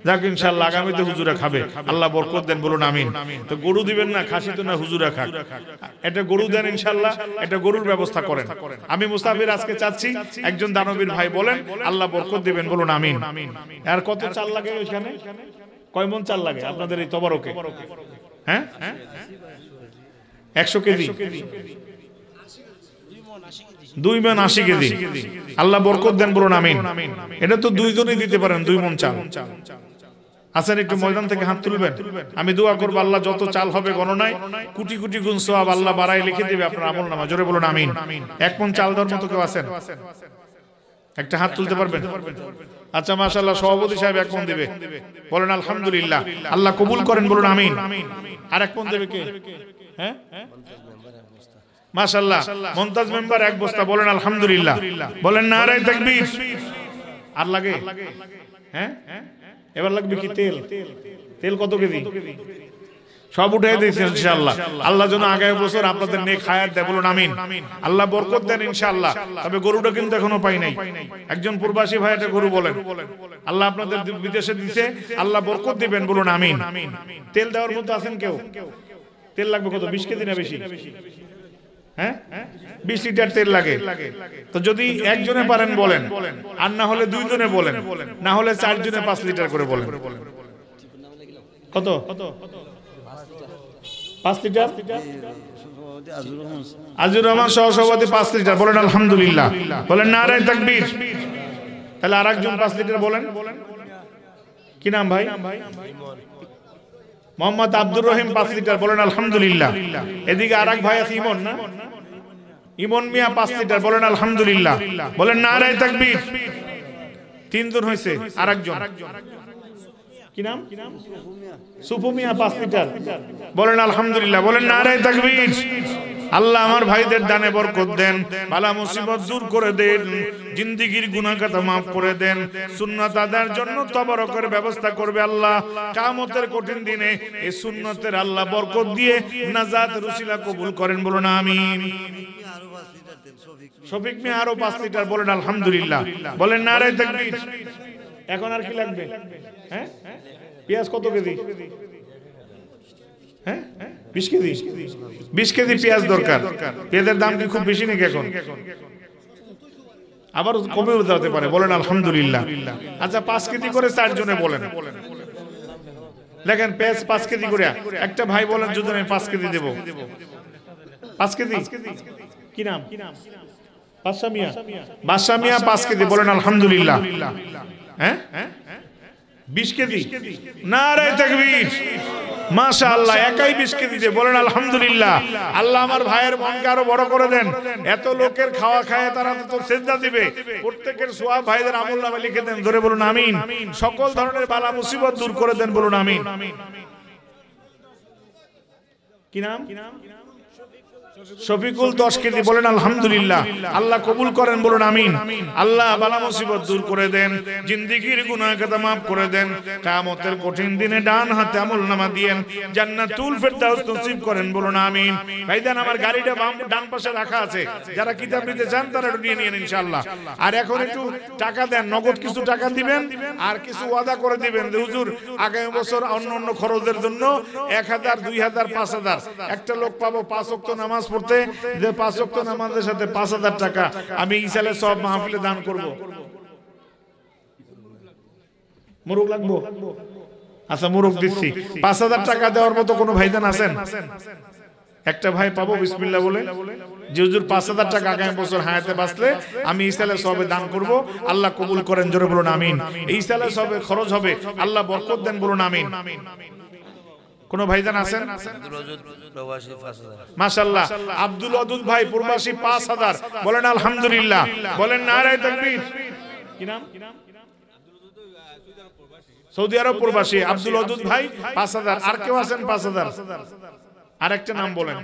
যাক ইনশাআল্লাহ আগামীতে হুজুরা খাবে, আল্লাহ বরকত দেন, বলুন আমিন। তো গরু দিবেন না, খাসি তো না, হুজুরা খাক, এটা গরু দেন ইনশাআল্লাহ, এটা গরুর ব্যবস্থা করেন। আমি মুস্তাফির আজকে চাচ্ছি একজন দানবীর ভাই বলেন, আল্লাহ বরকত দিবেন, বলুন আমিন। আর কত চাল লাগে ওইখানে? কয় মন চাল লাগে আপনাদের এই তবরকে? হ্যাঁ 100 কেজি, 2 মণ 80 কেজি, আল্লাহ বরকত দেন, বলুন আমিন। এটা তো দুইজনই দিতে পারেন, 2 মণ চাল। আছেন একটু ময়দান থেকে হাত তুলবেন, আমি দোয়া করব আল্লাহ যত চাল হবে গণনায় কোটি কোটি গুণ সওয়াব আল্লাহ বাড়ায় লিখে দিবে আপনার আমলনামা, জোরে বলুন আমিন। 1 মণ চাল দেওয়ার মতো কেউ আছেন? একটা হাত তুলতে পারবেন? আচ্ছা মাশাআল্লাহ, সভাপতি সাহেব 1 মণ দিবে, বলেন আলহামদুলিল্লাহ। আল্লাহ কবুল করেন, বলুন আমিন। আর 1 মণ দেবে কে? হ্যাঁ মাশাআল্লাহ, মুনতাজ মেম্বার 1 বস্তা, বলেন আলহামদুলিল্লাহ। বলেন নারায়ে তাকবীর। আর লাগে? হ্যাঁ এবার লাগবে কি? তেল। তেল কত কেজি? সব উঠাই দিয়েছে ইনশাআল্লাহ। আল্লাহ যেন আগামী বছর আপনাদের নেক হায়াত দেয়, বলুন আমিন। আল্লাহ বরকত দেন ইনশাআল্লাহ। তবে গরুটা কিন্তু এখনো পাই নাই। একজন প্রবাসী ভাই একটা গরু বলেন, আল্লাহ আপনাদের বিদেশে দিতে, আল্লাহ বরকত দিবেন, বলুন আমিন। তেল দেওয়ার মতো আছেন কেউ? তেল লাগবে কত? 20 কেজি না বেশি? হ্যাঁ 20 লিটার তেল লাগে। তো যদি একজনে পারেন বলেন, আর না হলে 2 জনে বলেন, না হলে 4 জনে 5 লিটার করে বলেন। কত? 5 লিটার? আজিজুর রহমান সহসভাপতি 5 লিটার, বলেন আলহামদুলিল্লাহ। বলেন নারায়ে তাকবীর। তাহলে আরেকজন 5 লিটার বলেন, কি নাম ভাই? মোহাম্মদ আব্দুর রহিম 5 লিটার, বলেন আলহামদুলিল্লাহ। এদিকে আরেক ভাই আছে ইমন, না? ইমন মিয়া 5 লিটার, বলেন আলহামদুলিল্লাহ। বলেন নারায়ে তাকবীর। 3 জন হইছে, আরেকজন কি নাম? সুফু মিয়া 5 লিটার, বলেন আলহামদুলিল্লাহ। বলেন নারায়ে তাকবীর। আল্লাহ আমার ভাইদের দানে বরকত দেন, বালা মুসিবত দূর করে দেন, জিন্দেগীর গুনাহ খাতা maaf করে দেন, সুন্নাত আদায়ের জন্য তবরকের ব্যবস্থা করবে আল্লাহ। কিয়ামতের কঠিন দিনে এই সুন্নতের আল্লাহ বরকত দিয়ে নাজাতের উসিলা কবুল করেন, বলুন আমিন। শফিক মিয়া আরো 5 লিটার, বলেন আলহামদুলিল্লাহ। বলেন নারায়ে তাকবীর। এখন আর কি লাগবে? হ্যাঁ পেঁয়াজ কত কেজি? হ্যাঁ 20 কেজি। 20 কেজি পেঁয়াজ দরকার। পেঁয়াজের দাম কি খুব বেশি নাকি এখন? আবার কমেও যেতে পারে, বলেন আলহামদুলিল্লাহ। আচ্ছা 5 কেজি করে 4 জনে বলেন। দেখেন পেঁয়াজ 5 কেজি করে, একটা ভাই বলেন যদি আমি 5 কেজি দেব। 5 কেজি কি নাম? বাদশা মিয়া। বাদশা মিয়া 5 কেজি, বলেন আলহামদুলিল্লাহ। হ্যাঁ 20 কেজি, নারায়ে তাকবীর। মাশাআল্লাহ, একাই 20 কেজি দিয়ে, বলেন আলহামদুলিল্লাহ। আল্লাহ আমার ভাইয়ের মনকে আরো বড় করে দেন। এত লোকের খাওয়া খায় তারা তো সিজদা দিবে, প্রত্যেকের সওয়াব ভাইদের আমলনামায় লিখে দেন, ধরে বলুন আমিন। সকল ধরনের বালা মুসিবত দূর করে দেন, বলুন আমিন। কি নাম? শফিকুল 10 কেজি বলেন আলহামদুলিল্লাহ। আল্লাহ কবুল করেন বলুন আমিন। আল্লাহ বালা মুসিবত দূর করে দেন, জিন্দেগীর গুনাহ খাতা maaf করে দেন, কিয়ামতের কঠিন দিনে ডান হাতে আমলনামা দিয়েন, জান্নাতুল ফেরদাউস নসিব করেন বলুন আমিন। ভাইজান আমার গাড়িটা বাম ডান পাশে রাখা আছে, যারা কিতাব নিতে চান তারা নিয়ে নিন ইনশাআল্লাহ। আর এখন একটু টাকা দেন, নগদ কিছু টাকা দিবেন আর কিছু ওয়াদা করে দিবেন যে হুজুর আগামী বছর অন্য খরচের জন্য 1000 2000 5000 একটা লোক পাবো 5 ওয়াক্ত নামাজ পড়তে, যে 5 ওয়াক্ত নামাজের সাথে 5000 টাকা আমি ইসালে সব মাহফিলে দান করব। মুরুক লাগবো? আচ্ছা মুরুক দিচ্ছি। 5000 টাকা দেওয়ার মতো কোনো ভাইজান আছেন? একটা ভাই পাবো বিসমিল্লাহ বলে যে হুজুর 5000 টাকা আগামী বছর হায়াতে বাঁচলে আমি ইসালে সবে দান করব, আল্লাহ কবুল করেন, জোরে বলুন আমিন। এই ইসালে সবে খরচ হবে, আল্লাহ বরকত দেন বলুন আমিন। কোন ভাইজান আছেন? মাশাআল্লাহ। আব্দুল ওয়াদুদ ভাই প্রবাসী 5000 বলেন আলহামদুলিল্লাহ, বলেন নারায়ে তাকবীর। কি নাম? সৌদি আরব প্রবাসী আব্দুল ওয়াদুদ ভাই 5000। আর কেউ আছেন 5000? আরেকটা নাম বলেন,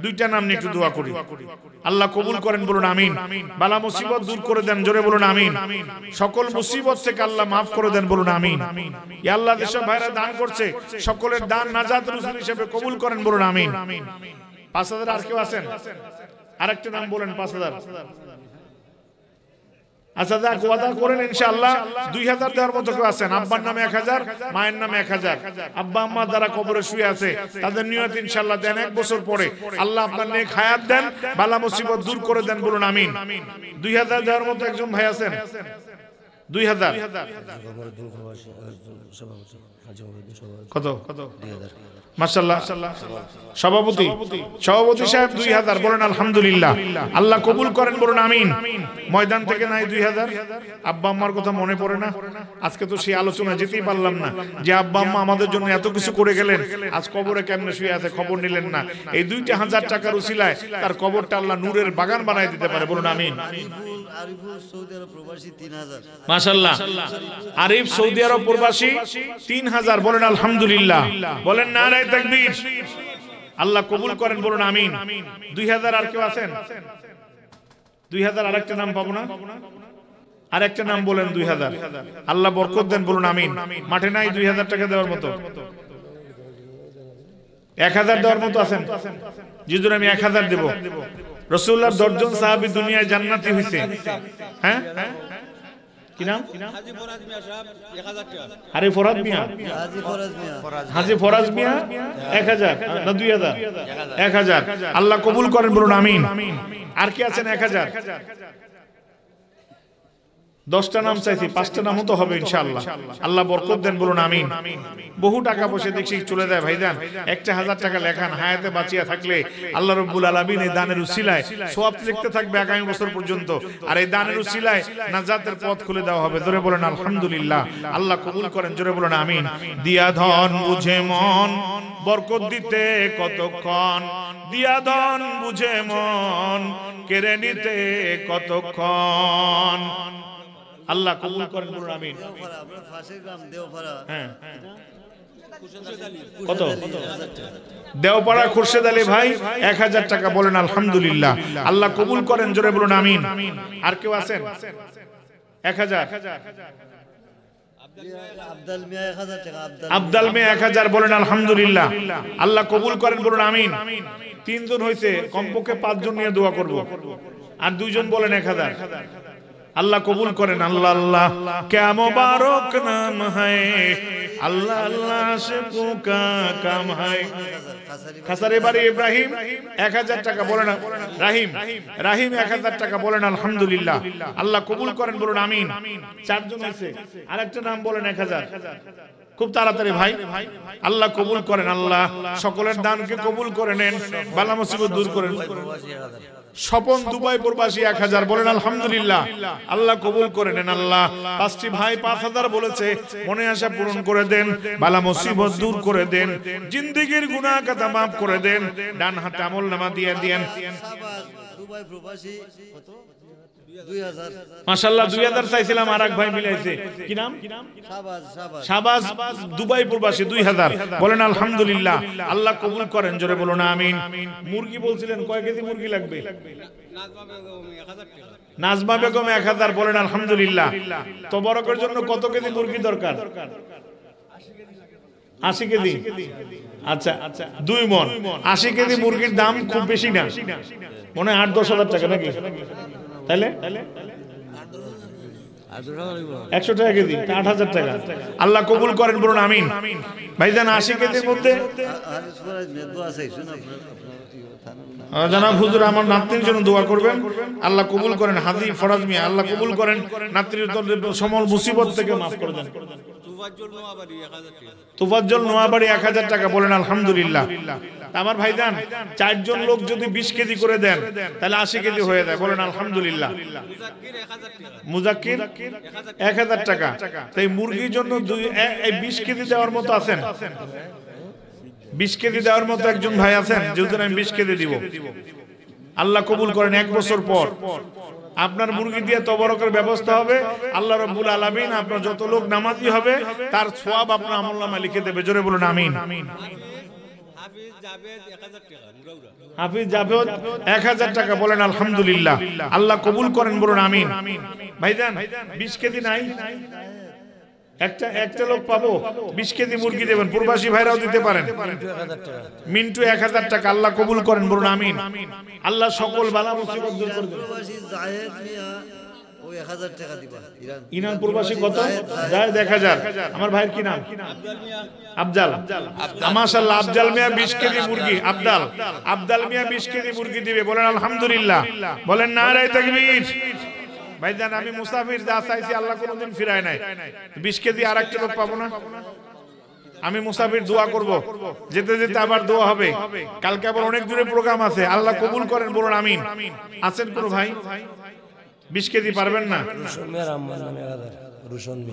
দুইটা নাম নিয়ে একটু দোয়া করি। আল্লাহ কবুল করেন বলুন আমিন। বালা মুসিবত দূর করে দেন, জোরে বলুন আমিন। সকল মুসিবত থেকে আল্লাহ maaf করে দেন বলুন আমিন। ইয়া আল্লাহ যেসব ভাইরা দান করছে সকলের দান নাজাত রাসূল হিসেবে কবুল করেন বলুন আমিন। 5000 আর কেউ আছেন? আরেকটা নাম বলেন 5000। আচ্ছা যাক ওয়াদা করেন ইনশাআল্লাহ 2000 দেওয়ার মতো কেউ আছেন? আব্বার নামে 1000, মায়ের নামে 1000। আব্বা আম্মা যারা কবরে শুয়ে আছে তাদের নিয়ত ইনশাআল্লাহ দেন 1 বছর পরে আল্লাহ আপনার নেক হায়াত দেন, বালা মুসিবত দূর করে দেন বলুন আমিন। 2000 দেওয়ার মতো একজন ভাই আছেন? 2000 কত? মাশাআল্লাহ। সভাপতি সাহেব 2000 বলেন আলহামদুলিল্লাহ, আল্লাহ কবুল করেন বলুন আমিন। ময়দান থেকে নাই 2000? আব্বা আম্মার কথা মনে পড়ে না? আজকে তো সেই আলোচনা যেতেই পারলাম না যে আব্বা আম্মা আমাদের জন্য এত কিছু করে গেলেন, আজ কবরে কেমনে শুয়ে আছে খবর নিলেন না। এই 2000 টাকার উসিলায় তার কবরটা আল্লাহ নূরের বাগান বানায় দিতে পারে বলুন আমিন। মাশাআল্লাহ। আরিফ সৌদি আরব প্রবাসী 3000 বলেন আলহামদুলিল্লাহ, বলেন নারায়ে তাকবীর। আল্লাহ কবুল করেন বলুন আমিন। 2000 আর কেউ আছেন? 2000 আরেকটা নাম পাবো না? আরেকটা নাম বলেন 2000, আল্লাহ বরকত দেন বলুন আমিন। মাঠে নাই 2000 টাকা দেওয়ার মতো? 1000 দেওয়ার মতো আছেন? জিজুর আমি 1000 দেব। রাসূলুল্লাহর 10 জন সাহাবী দুনিয়ায় জান্নাতি হইছে। হ্যাঁ কি নাম? হাজি ফরাজ মিয়া। হাজি ফরাজ মিয়া 1000 না 2000? 1000 আল্লাহ কবুল করেন বলুন আমিন। আর কি আছেন 1000? 10টা নাম চাইছি, 5টা নামও তো হবে ইনশাআল্লাহ। আল্লাহ বরকত দেন বলুন আমিন। বহু টাকা পয়সা দেখছি চলে যায় ভাইজান, একটা 1000 টাকা লেখান হায়াতে বাঁচিয়া থাকলে আল্লাহ রাব্বুল আলামিন এই দানের উসিলায় সওয়াব লিখতে থাকবে আগামী বছর পর্যন্ত। আর এই দানের উসিলায় নাজাতের পথ খুলে দেওয়া হবে। জোরে বলেন আলহামদুলিল্লাহ, আল্লাহ কবুল করেন, জোরে বলেন আমিন। দিয়া ধন বুঝে মন বরকত দিতে কতক্ষণ, দিয়া ধন বুঝে মন কেড়ে নিতে কতক্ষণ। আল্লাহ কবুল করেন বলুন আমিন। হ্যাঁ কত? দেওপাড়া খুরশেদ আলী ভাই 1000 টাকা বলেন আলহামদুলিল্লাহ, আল্লাহ কবুল করেন, জোরে বলুন আমিন। আর কেউ আছেন? 1000 আব্দাল মিয়া 1000 বলেন আলহামদুলিল্লাহ, আল্লাহ কবুল করেন বলুন আমিন। 3 জন হয়েছে, কমপক্ষে 5 জন নিয়ে দোয়া করব। আর 2 জন বলেন 1000, আল্লাহ কবুল করেন। আল্লাহ আল্লাহ ক্যা মুবারক নাম হ্যায়, আল্লাহ আল্লাহ আশিকো কা কাম হ্যায়। খাসারে বাড়ি ইব্রাহিম 1000 টাকা বলেন রাহিম। রাহিম 1000 টাকা বলেন আলহামদুলিল্লাহ, আল্লাহ কবুল করেন বলুন আমিন। 4 জন আছে, আরেকটা নাম বলেন 1000। খুব তাড়াতাড়ি ভাই, আল্লাহ কবুল করেন। আল্লাহ সকলের দানকে কবুল করে নেন, বালা মুসিবত দূর করেন। স্বপন দুবাই প্রবাসী 1000 বলেন আলহামদুলিল্লাহ, আল্লাহ কবুল করে নেন। আল্লাহ 5টি ভাই 5000 বলেছে, মনে আশা পূরণ করে দেন, বালা মুসিবত দূর করে দেন, জিন্দেগীর গুনাহ খাতা maaf করে দেন, ডান হাতে আমলনামা দিয়ে দেন। দুবাই প্রবাসী কত? 2000 মাশাআল্লাহ 2000 চাইছিলাম, আর এক ভাই মিলাইছে। কি নাম? শাহবাজ, দুবাই প্রবাসী 2000। বলেন আলহামদুলিল্লাহ, আল্লাহ কবুল করেন, জোরে বলুন আমিন। মুরগি বলছিলেন, কয় কেজি মুরগি লাগবে? নাজমা বেগম 1000। বলেন আলহামদুলিল্লাহ। তবরকের জন্য কত কেজি মুরগি দরকার? 80 কেজি। আচ্ছা 2 মণ। 80 কেজি মুরগির দাম খুব বেশি না, মনে হয় 8-10 হাজার টাকা নাকি? তাইলে 100 টাকা কেজি, 8000 টাকা। আল্লাহ কবুল করেন, বলুন আমিন। ভাইজান 80 কেজির মধ্যে জানাব হুজুর আমার নাতনির জন্য দোয়া করবেন, আল্লাহ কবুল করেন। হাজি ফরাজ মিয়া, আল্লাহ কবুল করেন, নাতনির সমল মুসিবত থেকে মাফ করে দেন। তুফাজ্জল নোয়াবাড়ি 1000 টাকা। বলেন আলহামদুলিল্লাহ। আমার ভাইজান 4 জন লোক যদি 20 কেজি করে দেন তাহলে 80 কেজি হয়ে যায়। বলেন আলহামদুলিল্লাহ। মুজাক্কির 1000 টাকা। তাই মুরগির জন্য 20 কেজি দেওয়ার মতো আছেন? 20 কেজি দেওয়ার মতো একজন ভাই আছেন? যেহেতু আমি 20 কেজি দিব, আল্লাহ কবুল করেন। 1 বছর পর আপনার মুরগি দিয়ে তবরকের ব্যবস্থা হবে। আল্লাহ রাব্বুল আলামিন আপনার যত লোক নামাজি হবে তার সওয়াব আপনার আমলনামায় লিখে দেবে। জোরে বলুন আমিন। হাফিজ জাবেদ 1000 টাকা। বলেন আলহামদুলিল্লাহ, আল্লাহ কবুল করেন, বলুন আমিন। ভাইজান 20 কেজি নাই? একটা লোক পাবো 20 কেজি মুরগি দেবেন, প্রবাসী ভাইরাও দিতে পারেন। মিন্টু 1000 টাকা। আল্লাহ কবুল করেন, বলুন আমিন। আল্লাহ সকল বালা মুসিবত দূর করে দেন। প্রবাসী জায়েদ মিয়া ওই 1000 টাকা দিবা। ইরান প্রবাসী কত? জায়েদ 1000। আমার ভাইয়ের কি নাম? আফজাল। মাশাআল্লাহ, আফজাল মিয়া 20 কেজি মুরগি। আফজাল মিয়া 20 কেজি মুরগি দিবে। বলেন আলহামদুলিল্লাহ। বলেন নারায়ে তাকবীর। ভাইজান আমি মুসাফির, যা চাইছি আল্লাহ কোনোদিন ফিরায় নাই। 20 কেজি আর একটা লোক পাবো না? আমি মুসাফির, দোয়া করব, যেতে যেতে আবার দোয়া হবে। কালকে আবার অনেক দূরে প্রোগ্রাম আছে, আল্লাহ কবুল করেন, বলুন আমিন। আছেন কোন ভাই? 20 কেজি পারবেন না?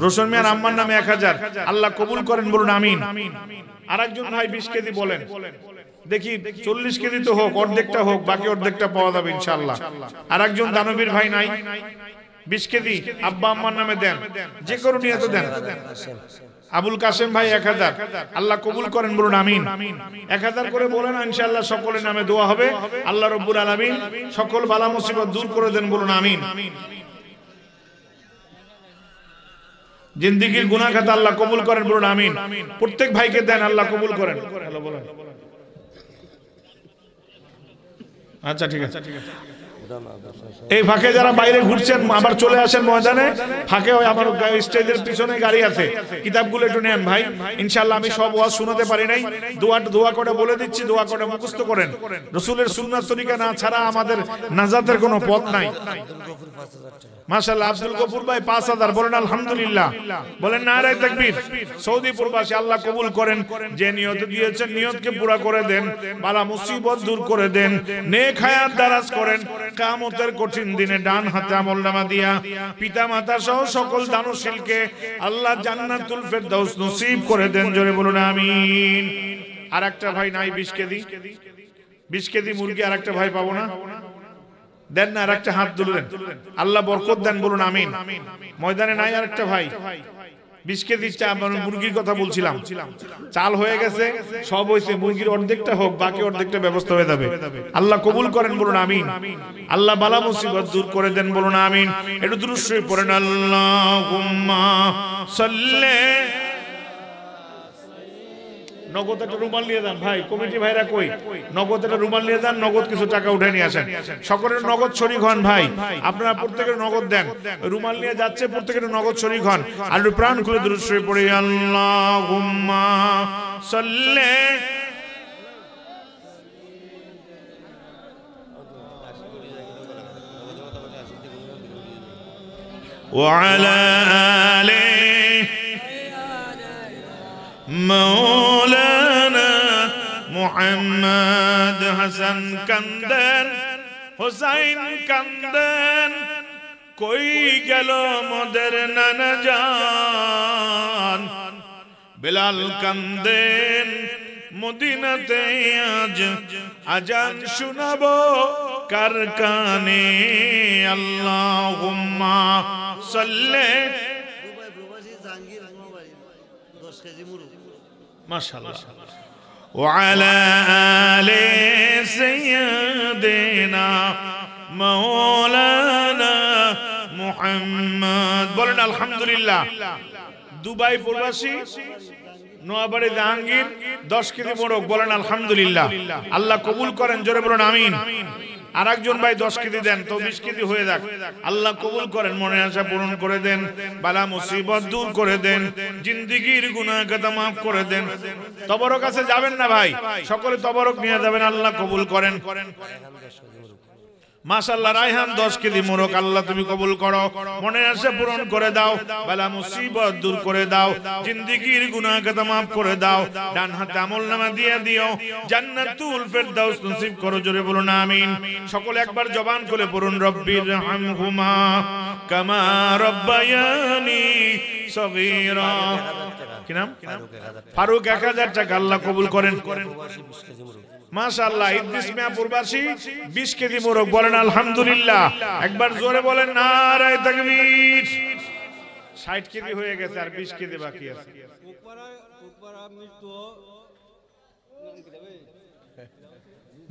রোশন মিয়ার আম্মার নামে 1000। আল্লাহ কবুল করেন, বলুন আমিন। আরেকজন ভাই 20 কেজি বলেন দেখি। 40 কেজি তো হোক, অর্ধেকটা হোক, বাকি অর্ধেকটা পাওয়া যাবে ইনশাআল্লাহ। আরেকজন দানবীর ভাই নাই? 20 কেজি আব্বা আম্মার নামে দেন, যে কোনো নিয়তে দেন। আবুল কাসেম ভাই 1000। আল্লাহ কবুল করেন, বলুন আমিন। 1000 করে বলেন, ইনশাআল্লাহ সকলের নামে দোয়া হবে। আল্লাহ রাব্বুল আলামিন সকল বালা মুসিবত দূর করে দেন, বলুন আমিন। জিন্দেগীর গুনাহ খাতা আল্লাহ কবুল করেন, বলুন আমিন। প্রত্যেক ভাইকে দেন, আল্লাহ কবুল করেন। হ্যালো বলেন। আচ্ছা ঠিক আছে। এই ফাঁকে যারা বাইরে ঘুরছেন আবার চলে আসেন ময়দানে। ফাঁকে আমার স্টেজের পিছনে গাড়ি আছে, কিতাবগুলো একটু নেন ভাই। ইনশাআল্লাহ আমি সব ওয়াজ শোনাতে পারি নাই, দোয়া করে বলে দিচ্ছি, দোয়া করে মুখস্থ করেন। রাসূলের সুন্নাত তরিকা না ছাড়া আমাদের নাজাতের কোনো পথ নাই। মাশাআল্লাহ, আব্দুল গফুর ভাই 5000। বলেন আলহামদুলিল্লাহ। বলেন নারায়ে তাকবীর। সৌদি প্রবাসী, আল্লাহ কবুল করেন। যে নিয়ত দিয়েছেন নিয়তকে পুরা করে দেন, বালা মুসিবত দূর করে দেন, নেক হায়াত দারাজ করেন। কিয়ামতের কঠিন দিনে ডান হাতে আমলনামা দিয়া পিতা মাতা সহ সকল দানশীলকে আল্লাহ জান্নাতুল ফেরদাউস নসিব করে দেন। জোরে বলুন আমিন। আরেকটা ভাই নাই 20 কেজি? 20 কেজি মুরগি আরেকটা ভাই পাবো না? দেন না, আরেকটা হাত তুলেন, আল্লাহ বরকত দেন, বলুন আমিন। ময়দানে নাই আরেকটা ভাই? 20 কেজি মুরগির কথা বলছিলাম। চাল হয়ে গেছে, সব হয়েছে, মুরগির অর্ধেকটা হোক, বাকি অর্ধেকটা ব্যবস্থা হয়ে যাবে। আল্লাহ কবুল করেন, বলুন আমিন। আল্লাহ বালা মুসিবত দূর করে দেন, বলুন আমিন। একটু দুরূদ শরীফ পড়েন। আল্লাহুম্মা সাল্লি। নগদ একটা রুমাল নিয়ে যান ভাই, কমিটি ভাইরা কই? নগদ একটা রুমাল নিয়ে যান, নগদ কিছু টাকা উঠে নিয়ে আসেন। সকলের নগদ শরীক হন ভাই, আপনারা প্রত্যেকের নগদ দেন। রুমাল নিয়ে যাচ্ছে, প্রত্যেকের নগদ শরীক হন। আর প্রাণ খুলে দুরূদ শরীফ পড়ি। আল্লাহুম্মা সাল্লি ওয়া আলা আলিহি মৌলানা মুহাম্মদ হাসান কান্দেন, হুসাইন কান্দেন, কই গেল মোদের নানা জান। বেলাল কান্দেন, মদিনাতে আজ আজান শোনাবো কারকানে আল্লাহুম্মা সাল্লি দুবাই প্রবাসী জাহাঙ্গীর মোবাইল 10 কেজি মুরগ মাশাআল্লাহ وعلى آل سيدنا مولانا মুহাম্মদ বলেন আলহামদুলিল্লাহ। দুবাই প্রবাসী নোয়াবাড়ি জাহাঙ্গীর 10 কেজি মোরগ বলেন আলহামদুলিল্লাহ। আল্লাহ কবুল করেন, জোরে বলুন আমিন। আর একজন ভাই 10 কেজি দেন তো 20 কেজি হয়ে যাক। আল্লাহ কবুল করেন, মনের আশা পূরণ করে দেন, বালা মুসিবত দূর করে দেন, জিন্দেগীর গুনাহ খাতা maaf করে দেন। তবরক কাছে যাবেন না ভাই, সকলে তবরক নিয়ে যাবেন, আল্লাহ কবুল করেন। মাশাআল্লাহ, রায়হান 10 কেজি মোরগ, আল্লাহ তুমি কবুল করো, মনের আশা পূরণ করে দাও, বালা মুসিবত দূর করে দাও, জিন্দেগীর গুনাহ খাতা maaf করে দাও, ডান হাতে আমলনামা দিয়ে দিও, জান্নাতুল ফেরদাউস নসিব করো, জোরে বলুন আমিন। সকলে একবার জবান খুলে পড়ুন, রব্বির হামহুমা কামা রব্বায়ানি সগীরা। কি নাম? ফারুক 1000 টাকা, আল্লাহ কবুল করেন। মাশাআল্লাহ, ইদ্রিস মিয়া প্রবাসী 20 কেজি মোরগ বলেন আলহামদুলিল্লাহ। একবার জোরে বলেন নারায়ে তাকবীর। 60 কেজি হয়ে গেছে, আর 20 কেজি বাকি আছে।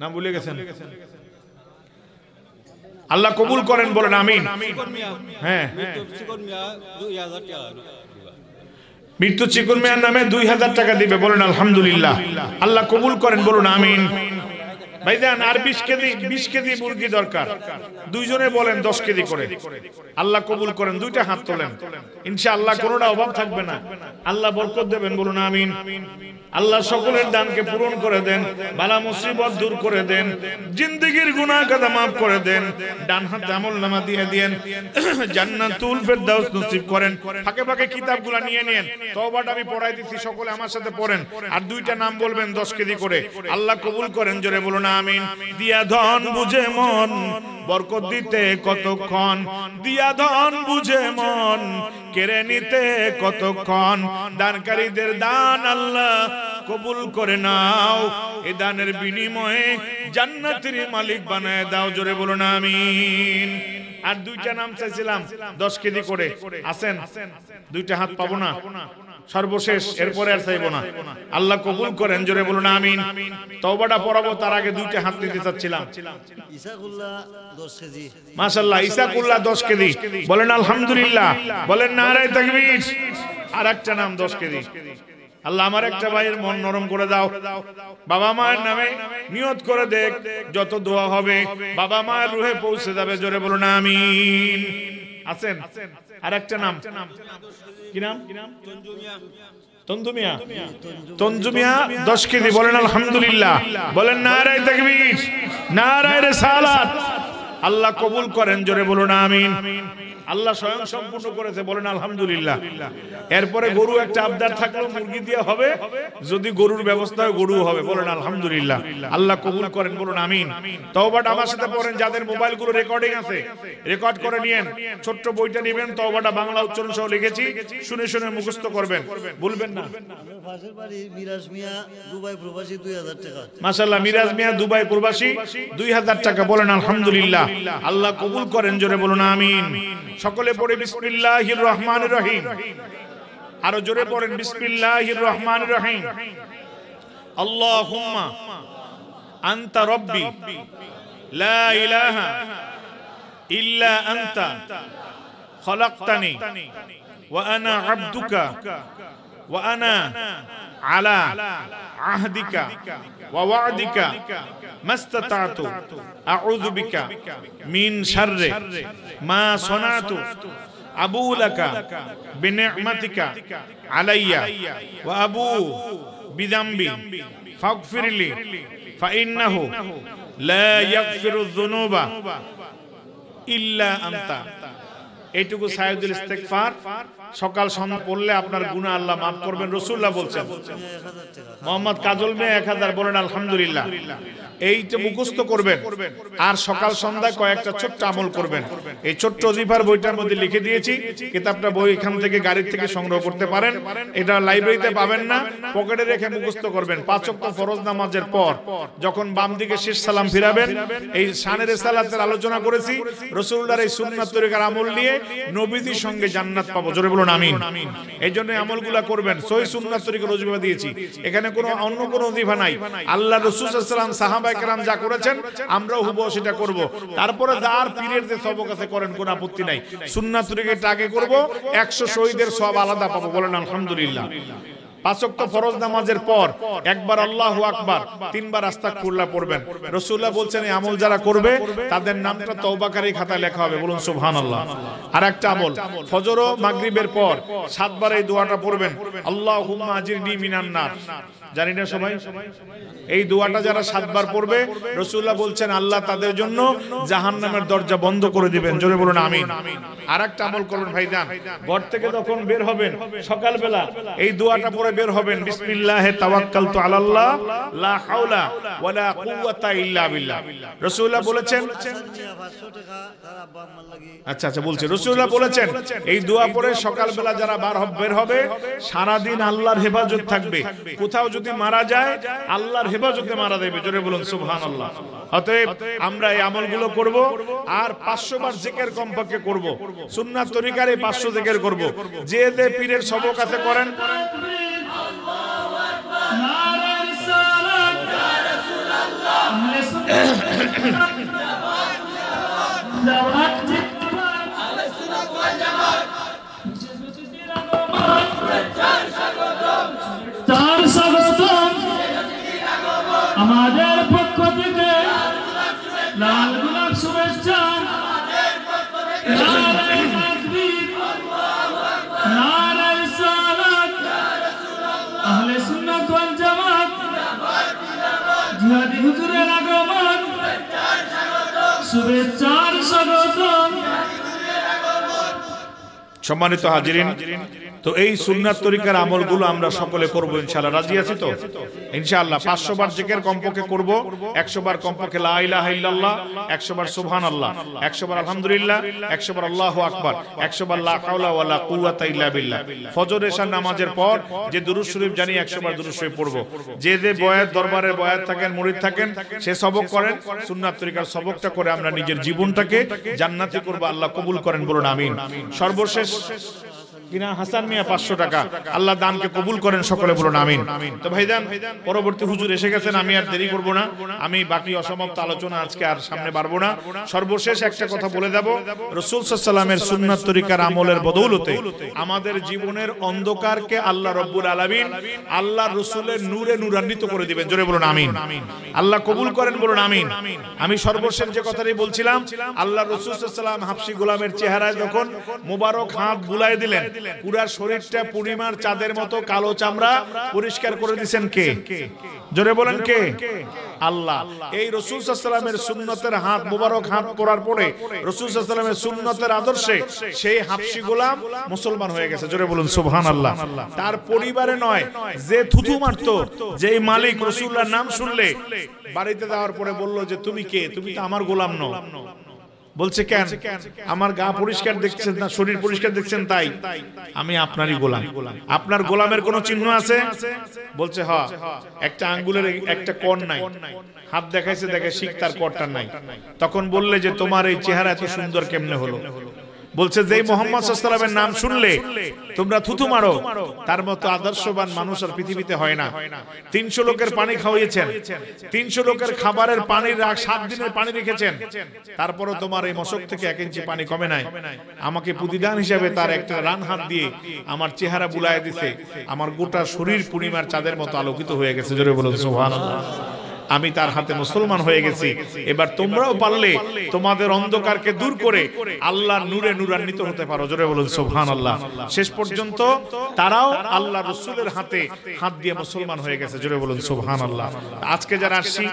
নাম ভুলে গেছেন? আল্লাহ কবুল করেন, বলেন আমিন। হ্যাঁ, মৃত্যু চিকুন মিয়ার নামে 2000 টাকা দিবে, বলেন আলহামদুলিল্লাহ। আল্লাহ কবুল করেন, বলুন আমিন। ভাইজান আর 20 কেজি মুরগি দরকার, দুইজনে বলেন 10 কেজি করে। আল্লাহ কবুল করেন, দুইটা হাত তোলেন, ইনশাআল্লাহ কোনোটা অভাব থাকবে না, আল্লাহ বরকত দেবেন, বলুন আমিন। আল্লাহ সকলের দানকে পূরণ করে দেন, বালা মুসিবত দূর করে দেন, জিন্দেগীর গুনাহ খাতা maaf করে দেন, ডান হাতে আমলনামা দিয়ে দেন, জান্নাতুল ফেরদাউস নসিব করেন। ফাঁকে ফাঁকে কিতাবগুলো নিয়ে নেন, তওবাটা আমি পড়াই দিচ্ছি, সকলে আমার সাথে পড়েন, আর দুইটা নাম বলবেন 10 কেজি করে। আল্লাহ কবুল করেন, জোরে বলুন আমিন। দিয়া ধন বুঝে মন বরকত দিতে কতক্ষণ, দিয়া ধন বুঝে মন কেড়ে নিতে কতক্ষণ, দানকারীদের দান আল্লাহ কবুল করে নাও, এ দানের বিনিময়ে জান্নাতের মালিক বানায় দাও, জোরে বলুন আমিন। আর দুইটা নাম চাইছিলাম 10 কেজি করে, আছেন? দুইটা হাত পাবো না, সর্বশেষ, এরপরে আর চাইবো না। আল্লাহ কবুল করেন, জোরে বলুন আমিন। তওবাটা পড়াবো তার আগে দুইটা হাত নিতে চাচ্ছিলাম। ইসাকুল্লাহ 10 কেজি, মাশাআল্লাহ, ইসাকুল্লাহ 10 কেজি বলেন আলহামদুলিল্লাহ, বলেন নারায়ে তাকবীর। আর একটা নাম 10 কেজি। আল্লাহ আমার একটা ভাইয়ের মন নরম করে দাও, বাবা মায়ের নামে নিয়ত করে দেখ, যত দোয়া হবে বাবা মায়ের রুহে পৌঁছে যাবে, জোরে বলুন আমিন। আছেন? আর একটা নাম, কি নাম? তঞ্জুমিয়া। তঞ্জুমিয়া 10 কেজি বলেন আলহামদুলিল্লাহ, বলেন নারায়ে তাকবীর, নারায়ে রিসালাত। আল্লাহ কবুল করেন, জোরে বলুন আমিন। আল্লাহ স্বয়ং সম্পূর্ণ করেছে, বলেন আলহামদুলিল্লাহ। এরপরে গরু একটা আবদার থাকলো, মুরগি দিয়ে হবে, যদি গরুর ব্যবস্থা হয় গরু হবে, বলেন আলহামদুলিল্লাহ। আল্লাহ কবুল করেন, বলুন আমিন। তওবাটা আমার সাথে পড়েন, যাদের মোবাইলগুলো রেকর্ডিং আছে রেকর্ড করে নিয়েন, ছোট্ট বইটা নেবেন, তওবাটা বাংলা উচ্চারণ সহ লিখেছি, শুনে শুনে মুখস্থ করবেন, ভুলবেন না। আমার পাশের বাড়ি মিরাজ মিয়া দুবাই প্রবাসী 2000 টাকা। মাশাআল্লাহ, মিরাজ মিয়া দুবাই প্রবাসী 2000 টাকা, বলেন আলহামদুলিল্লাহ। আল্লাহ কবুল করেন, জোরে বলুন আমিন। সকলে পড়ে বিসমিল্লাহির রহমানির রহিম, আরো জোরে পড়েন বিসমিল্লাহির রহমানির রহিম। আল্লাহুম্মা আনতা রব্বি লা ইলাহা ইল্লা আনতা খলাকতানি ওয়া আনা আবদুকা ওয়া আনা আলা আহদিকা ওয়া ওয়া'দিকা মাস্তাতা'তু আউযু বিকা মিন শাররি মা সানাতু আবু লাকা বিনি'মাতিকা আলাইয়া ওয়া আবু বিযামবি ফাগফিরলি ফাইন্নাহু লা ইয়াগফিরুয যুনুবা ইল্লা আনতা। এইটুকু সাইয়দুল ইস্তিগফার সকাল সন্ধ্যা পড়লে আপনার গুনাহ আল্লাহ maaf করবেন, রাসূলুল্লাহ বলছেন। মোহাম্মদ কাজল মিয়া 1000 বলেন আলহামদুলিল্লাহ। এইটা মুখস্থ করবেন আর সকাল সন্ধ্যায় কয়েকটা ছোট্ট আমল করবেন। এই ছোট্ট ওজিফার বইটার মধ্যে লিখে দিয়েছি, কিতাবটা বই এখান থেকে গাড়ির থেকে সংগ্রহ করতে পারেন, এটা লাইব্রেরিতে পাবেন না, পকেটে রেখে মুখস্থ করবেন। 5 ওয়াক্ত ফরজ নামাজের পর যখন বাম দিকে শেষ সালাম ফিরাবেন, এই শানের সালাতের আলোচনা করেছি, রাসূলুল্লাহর এই সুন্নাত তরিকার আমল নিয়ে নবীজির সঙ্গে জান্নাত পাবো, জোরে বলুন আমিন। এই জন্য আমলগুলা করবেন, সহিহ সুন্নাত তরিকার ওজিফা দিয়েছি, এখানে কোনো অন্য কোনো ওজিফা নাই। আল্লাহ রাসূল সাল্লাল্লাহু আলাইহি ওয়াসাল্লাম সাহাবায়ে কেরাম যা করেছেন আমরাও হুবহু সেটা করব। তারপরে যার পীরের যে সবক আছে করেন, কোনো আপত্তি নাই। সুন্নাত তরিকাটা আগে করব, 100 শহীদের সওয়াব আলাদা পাবো, বলেন আলহামদুলিল্লাহ। 5 ওয়াক্ত ফরজ নামাজের পর একবার আল্লাহু আকবার, 3 বার আস্তাগফিরুল্লাহ পড়বেন। রাসূলুল্লাহ বলছেন এই আমল যারা করবে তাদের নামটা তওবাকারী খাতায় লেখা হবে, বলুন সুবহানাল্লাহ। আর একটা আমল, ফজর ও মাগরিবের পর 7 বার এই দোয়াটা পড়বেন, আল্লাহুম্মা আজিরনি মিনান নার। জানি না সবাই এই দোয়াটা যারা 7 বার পড়বে, রাসূলুল্লাহ বলছেন আল্লাহ তাদের জন্য জাহান্নামের দরজা বন্ধ করে দিবেন, জোরে বলুন আমিন। আরেকটা আমল করবেন ভাইজান, ঘর থেকে যখন বের হবেন সকালবেলা এই দোয়াটা পড়ে বের হবেন, বিসমিল্লাহি তাওয়াক্কালতু আলাল্লাহ লা হাওলা ওয়ালা কুওয়াতা ইল্লা বিল্লাহ। রাসূলুল্লাহ বলেছেন, 500 টাকা তার আব্বা আম্মার লাগি। আচ্ছা বলছি, রাসূলুল্লাহ বলেছেন এই দোয়া পড়ে সকালবেলা যারা বের হবে সারা দিন আল্লাহর হেফাজত থাকবে। কোথাও যদি মারা যায় আল্লাহর হেফাজতে মারা যাবে, জোরে বলুন সুবহানাল্লাহ। অতএব আমরা এই আমলগুলো করব, আর 500 বার জিকির কমপক্ষে করব, সুন্নাত তরিকার এই 500 জিকির করব। যে যে পীরের সবক আছে করেন। আল্লাহু আকবার, নারে রিসালাত, ইয়া রাসূলুল্লাহ, আহলে সুন্নাত জামাত, আহলে সুন্নাত ওয়াল জামাত, তার স্বাগতম আমাদের পক্ষ থেকে, লাল গোলাপ শুভেচ্ছা, নারে তাকবীর, নারে রিসালাত, আহলে সুন্নাত ওয়াল জামাত, জিহাদি হুজুরের আগমন, শুভেচ্ছার স্বাগতম। সম্মানিত হাজিরিন, তো এই সুন্নাত তরিকার আমলগুলো আমরা সকলে করব ইনশাআল্লাহ। রাজি আছি তো? ইনশাআল্লাহ 500 বার জিকির কমপক্ষে করব, 100 বার কমপক্ষে লা ইলাহা ইল্লাল্লাহ, 100 বার সুবহানাল্লাহ, 100 বার আলহামদুলিল্লাহ, 100 বার আল্লাহু আকবার, 100 বার লা হাওলা ওয়ালা কুওয়াতা ইল্লা বিল্লাহ। ফজর এশার নামাজের পর যে দুরূদ শরীফ জানি 100 বার দুরূদ শরীফ পড়ব। যে যে বয়াত দরবারের বয়াত থাকেন, মুরিদ থাকেন, সে সবক করেন, সুন্নাত তরিকার সবকটা করে আমরা নিজের জীবনটাকে জান্নাতি করব, আল্লাহ কবুল করেন, বলুন আমিন। সর্বশেষ কিনা হাসান মিয়া 500 টাকা, আল্লাহ দানকে কবুল করেন, সকলে বলুন আমিন। তো ভাইজান পরবর্তী হুজুর এসে গেছেন, আমি আর দেরি করব না, আমি বাকি অসমাপ্ত আলোচনা আজকে আর সামনে বাড়বো না। সর্বশেষ একটা কথা বলে দেব, রাসূল সাল্লাল্লাহু আলাইহি ওয়াসাল্লামের সুন্নাত তরিকার আমলের বদৌলতে আমাদের জীবনের অন্ধকারকে আল্লাহ রাব্বুল আলামিন আল্লাহ রাসূলের নূরে নূরান্বিত করে দিবেন, জোরে বলুন আমিন। আল্লাহ কবুল করেন, বলুন আমিন। আমি সর্বশেষ যে কথাটি বলছিলাম, আল্লাহ রাসূল সাল্লাল্লাহু আলাইহি ওয়াসাল্লাম হাবশী গোলামের চেহারায় যখন মোবারক হাত বুলায় দিলেন, পুরা শরীরটা পূর্ণিমার চাঁদের মতো কালো চামড়া পরিষ্কার করে দিয়েছেন কে? জোরে বলেন কে? আল্লাহ। এই রাসূল সাল্লাল্লাহু আলাইহি ওয়াসাল্লামের সুন্নতের হাত, মোবারক হাত পরার পরে রাসূল সাল্লাল্লাহু আলাইহি ওয়াসাল্লামের সুন্নতের আদর্শে সেই হাবশী গোলাম মুসলমান হয়ে গেছে, জোরে বলুন সুবহানাল্লাহ। তার পরিবারে নয়, যে থুথু মারতো, যেই মালিক রাসূলুল্লাহর নাম শুনলে বাড়িতে যাওয়ার পরে বলল যে তুমি কে? তুমি তো আমার গোলাম নও। বলছে কেন? আমার গা পরিষ্কার দেখছেন না, শরীর পরিষ্কার দেখছেন তাই? আমি আপনারই গোলাম। আপনার গোলামের কোনো চিহ্ন আছে? বলছে হ্যাঁ, একটা আঙ্গুলের একটা কর নাই, হাত দেখাইছে, দেখে শিখ তার করটা নাই। তখন বললে যে তোমার এই চেহারা এত সুন্দর কেমনে হলো? বলছে যে মুহাম্মদ সাল্লাল্লাহু আলাইহি ওয়াসাল্লামের নাম শুনলে তোমরা থুতু মারো, তার মতো আদর্শবান মানুষ আর পৃথিবীতে হয় না। 300 লোকের পানি খাওয়িয়েছেন, 300 লোকের খাবারের পানির 7 দিনের পানি রেখেছেন, তারপরও তোমার এই মশক থেকে 1 ইঞ্চি পানি কমে নাই। আমাকে প্রতিদান হিসাবে তার একটা রান হাত দিয়ে আমার চেহারা বুলায় দিছে, আমার গোটা শরীর পূর্ণিমার চাঁদের মতো আলোকিত হয়ে গেছে, জোরে বলুন সুবহানাল্লাহ। আমি তার হাতে মুসলমান হয়ে গেছি। এবার তোমরাও পারলে তোমাদের অন্ধকারকে দূর করে আল্লাহর নূরে নূরান্বিত হতে পারো, জোরে বলুন সুবহানাল্লাহ। শেষ পর্যন্ত তারাও আল্লাহ রাসূলের হাতে হাত দিয়ে মুসলমান হয়ে গেছে, জোরে বলুন সুবহানাল্লাহ। আজকে যারা আসছি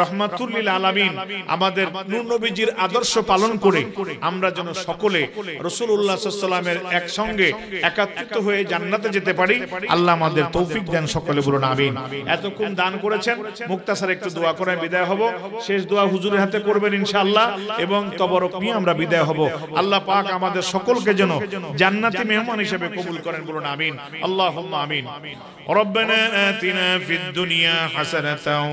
রহমাতুল লিল আলামিন, আমাদের নূর নবীজির আদর্শ পালন করে আমরা যেন সকলে রাসূলুল্লাহ সাল্লাল্লাহু আলাইহি ওয়াসাল্লামের একসঙ্গে একাত্রিত হয়ে জান্নাতে যেতে পারি, আল্লাহ আমাদের তৌফিক দেন, সকলে বলুন আমিন। এতক্ষণ দান করেছেন, মুক্তাসার একটু একটু দোয়া করে বিদায় হব। শেষ দোয়া হুজুরের হাতে করবেন ইনশাআল্লাহ, এবং তবরক নিয়ে আমরা বিদায় হব। আল্লাহ পাক আমাদের সকলকে যেন জান্নাতি মেহমান হিসেবে কবুল করেন, বলুন আমিন, আল্লাহুম্মা আমিন। রব্বানা আতিনা ফিদ দুনিয়া হাসানাতাও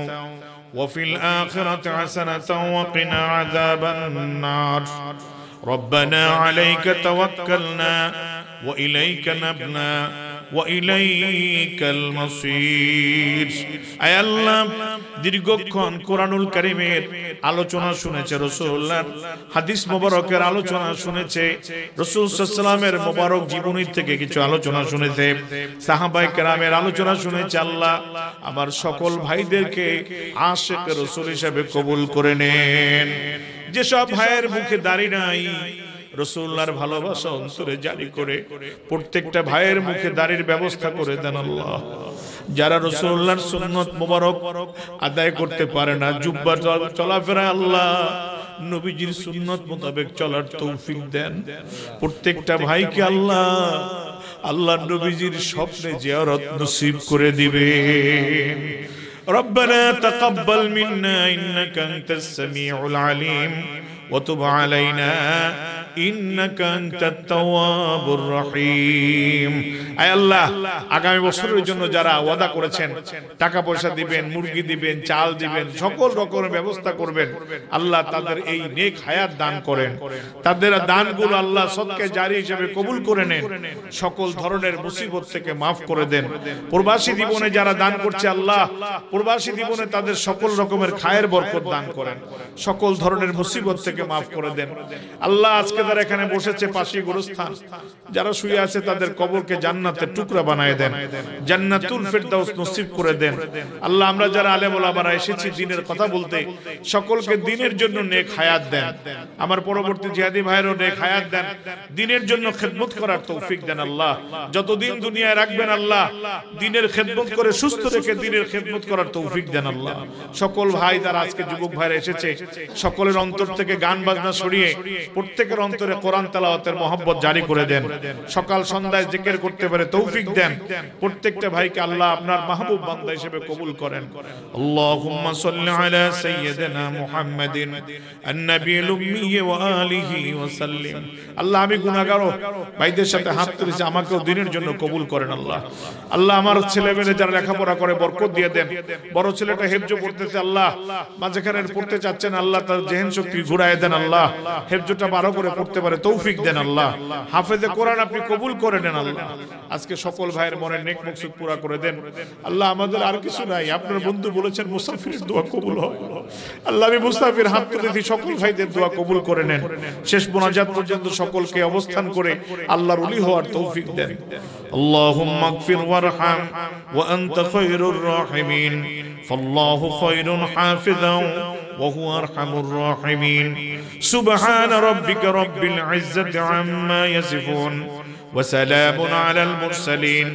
ওয়া ফিল আখিরাতি হাসানাতাও ওয়া কিনা আযাবান নার। ربنا عليك توكلنا وإليك نبنا وإليك المصير। আয় আল্লাহ, দীর্ঘক্ষণ কোরআনুল কারীমের আলোচনা শুনেছে, রাসূলুল্লাহর হাদিস মোবারকের আলোচনা শুনেছে, রাসূল সাল্লাল্লাহু আলাইহি ওয়াসাল্লামের মোবারক জীবনী থেকে কিছু আলোচনা শুনেছে, সাহাবায়ে কেরামের আলোচনা শুনেছে। আল্লাহ আমার সকল ভাইদেরকে আশিক রাসূল হিসেবে কবুল করে নেন। যেসব ভাইয়ের মুখে দাড়ি নাই, রাসূলুল্লাহর ভালোবাসা অন্তরে জারি করে প্রত্যেকটা ভাইয়ের মুখে দাড়ির ব্যবস্থা করে দেন আল্লাহ। যারা রাসূলুল্লাহর সুন্নাত মোবারক আদায় করতে পারে না, জুব্বা চলাফেরা, আল্লাহ নবীজির সুন্নাত মোতাবেক চলার তৌফিক দেন। প্রত্যেকটা ভাইকে আল্লাহ আল্লাহর নবীজির স্বপ্নে জিয়ারত নসিব করে দিবেন। ربنا تقبل منا إنك أنت السميع العليم وتب علينا إنك أنت التواب الرحيم। আয় আল্লাহ, আগামী বছরের জন্য যারা ওয়াদা করেছেন টাকা পয়সা দিবেন, মুরগি দিবেন, চাল দিবেন, সকল রকমের ব্যবস্থা করবেন, আল্লাহ তাদের এই নেক হায়াত দান করেন। তাদের দানগুলো আল্লাহ সদকা জারি হিসেবে কবুল করে নেন। সকল ধরনের মুসিবত থেকে মাফ করে দেন। প্রবাসী জীবনে যারা দান করছে, আল্লাহ প্রবাসী জীবনে তাদের সকল রকমের খায়ের বরকত দান করেন, সকল ধরনের মুসিবত থেকে মাফ করে দেন। আল্লাহ আজকে যারা এখানে বসেছে, পাশে গোরস্থান যারা শুয়ে আছে, তাদের কবরকে জান্নাতের টুকরা বানায় দেন, জান্নাতুল ফেরদাউস নসিব করে দেন। আল্লাহ আমরা যারা আলেম ওলামারা এসেছি দ্বীনের কথা বলতে, সকলকে দ্বীনের জন্য নেক হায়াত দেন। আমার পরবর্তী জিহাদি ভাইয়েরও নেক হায়াত দেন, দ্বীনের জন্য খেদমত করার তৌফিক দেন। আল্লাহ যতদিন দুনিয়ায় রাখবেন, আল্লাহ দ্বীনের খেদমত করে সুস্থ রেখে দ্বীনের খেদমত করার তৌফিক দেন। আল্লাহ সকল ভাই যারা আজকে যুবক ভাইরা এসেছে, সকলের অন্তর থেকে গান বাজনা সরিয়ে প্রত্যেকের অন্তরে কোরআন তেলাওয়াতের মহব্বত জারি করে দেন। সকাল সন্ধ্যায় জিকির করতে পারে তৌফিক দেন। প্রত্যেকটা ভাইকে আল্লাহ আপনার মাহবুব বান্দা হিসেবে কবুল করেন। আল্লাহুম্মা সাল্লি আলা সাইয়্যিদিনা মুহাম্মাদিন আন-নাবিয়্যিল উম্মি ওয়া আলিহি ওয়া সাল্লিম। আল্লাহ আমি গুনাহগার ভাইদের সাথে হাত তুলেছি, আমাকেও দ্বীনের জন্য কবুল করেন। আল্লাহ আল্লাহ আমার ছেলে মেয়ে যারা লেখাপড়া করে বরকত দিয়ে দেন। বড় ছেলেটা হেফজ পড়তেছে, আল্লাহ মাঝখানে পড়তে চাচ্ছেন, আল্লাহ তার জেহেন শক্তি ঘুরায় দেন। আল্লাহ হেফজটা ভালো করে পড়তে পারে তৌফিক দেন। আল্লাহ হাফেজে কোরআন আপনি কবুল করে নেন। আল্লাহ আজকে সকল ভাইয়ের মনের নেক মকসুদ পুরা করে দেন। আল্লাহ আমাদের আর কিছু নাই, আপনার বন্ধু বলেছেন মুসাফিরের দোয়া কবুল হয়। আল্লাহ আমি মুসাফির হাত তুলেছি, সকল ভাইদের দোয়া কবুল করে নেন। শেষ মোনাজাত পর্যন্ত সকলকে অবস্থান করে আল্লাহর ওলি হওয়ার তৌফিক দেন। আল্লাহুম্মা গফির ওয়ারহাম ওয়া আনতা খায়রুর রাহিমিন ফাল্লাহু খায়রুন হাফিযান ওয়া হুয়া আরহামুর রাহিমিন। সুবহান রাব্বিকা রাব্বিল ইজ্জাতি আম্মা ইয়াসিফুন ওয়া সালামুন আলাল মুরসালিন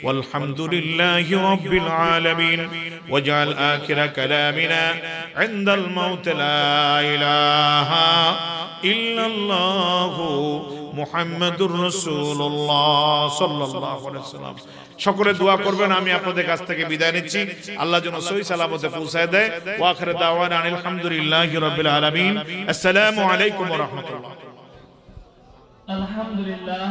ওয়ালহামদুলিল্লাহি রাব্বিল আলামিন। ওয়াজআল আখিরা কালামিনা ইনদাল মাউত লা ইলাহা ইল্লাল্লাহু মুহাম্মাদুর রাসূলুল্লাহ সাল্লাল্লাহু আলাইহি ওয়াসাল্লাম। সকলে দোয়া করবেন। আমি আপনাদের কাছ থেকে বিদায় নিচ্ছি। আল্লাহ যেন সহি সালামতে পৌঁছায় দেয়। ওয়া আখিরু দাওয়ানা আলহামদুলিল্লাহি রাব্বিল আলামিন। আসসালামু আলাইকুম ওয়া রাহমাতুল্লাহ। আলহামদুলিল্লাহ।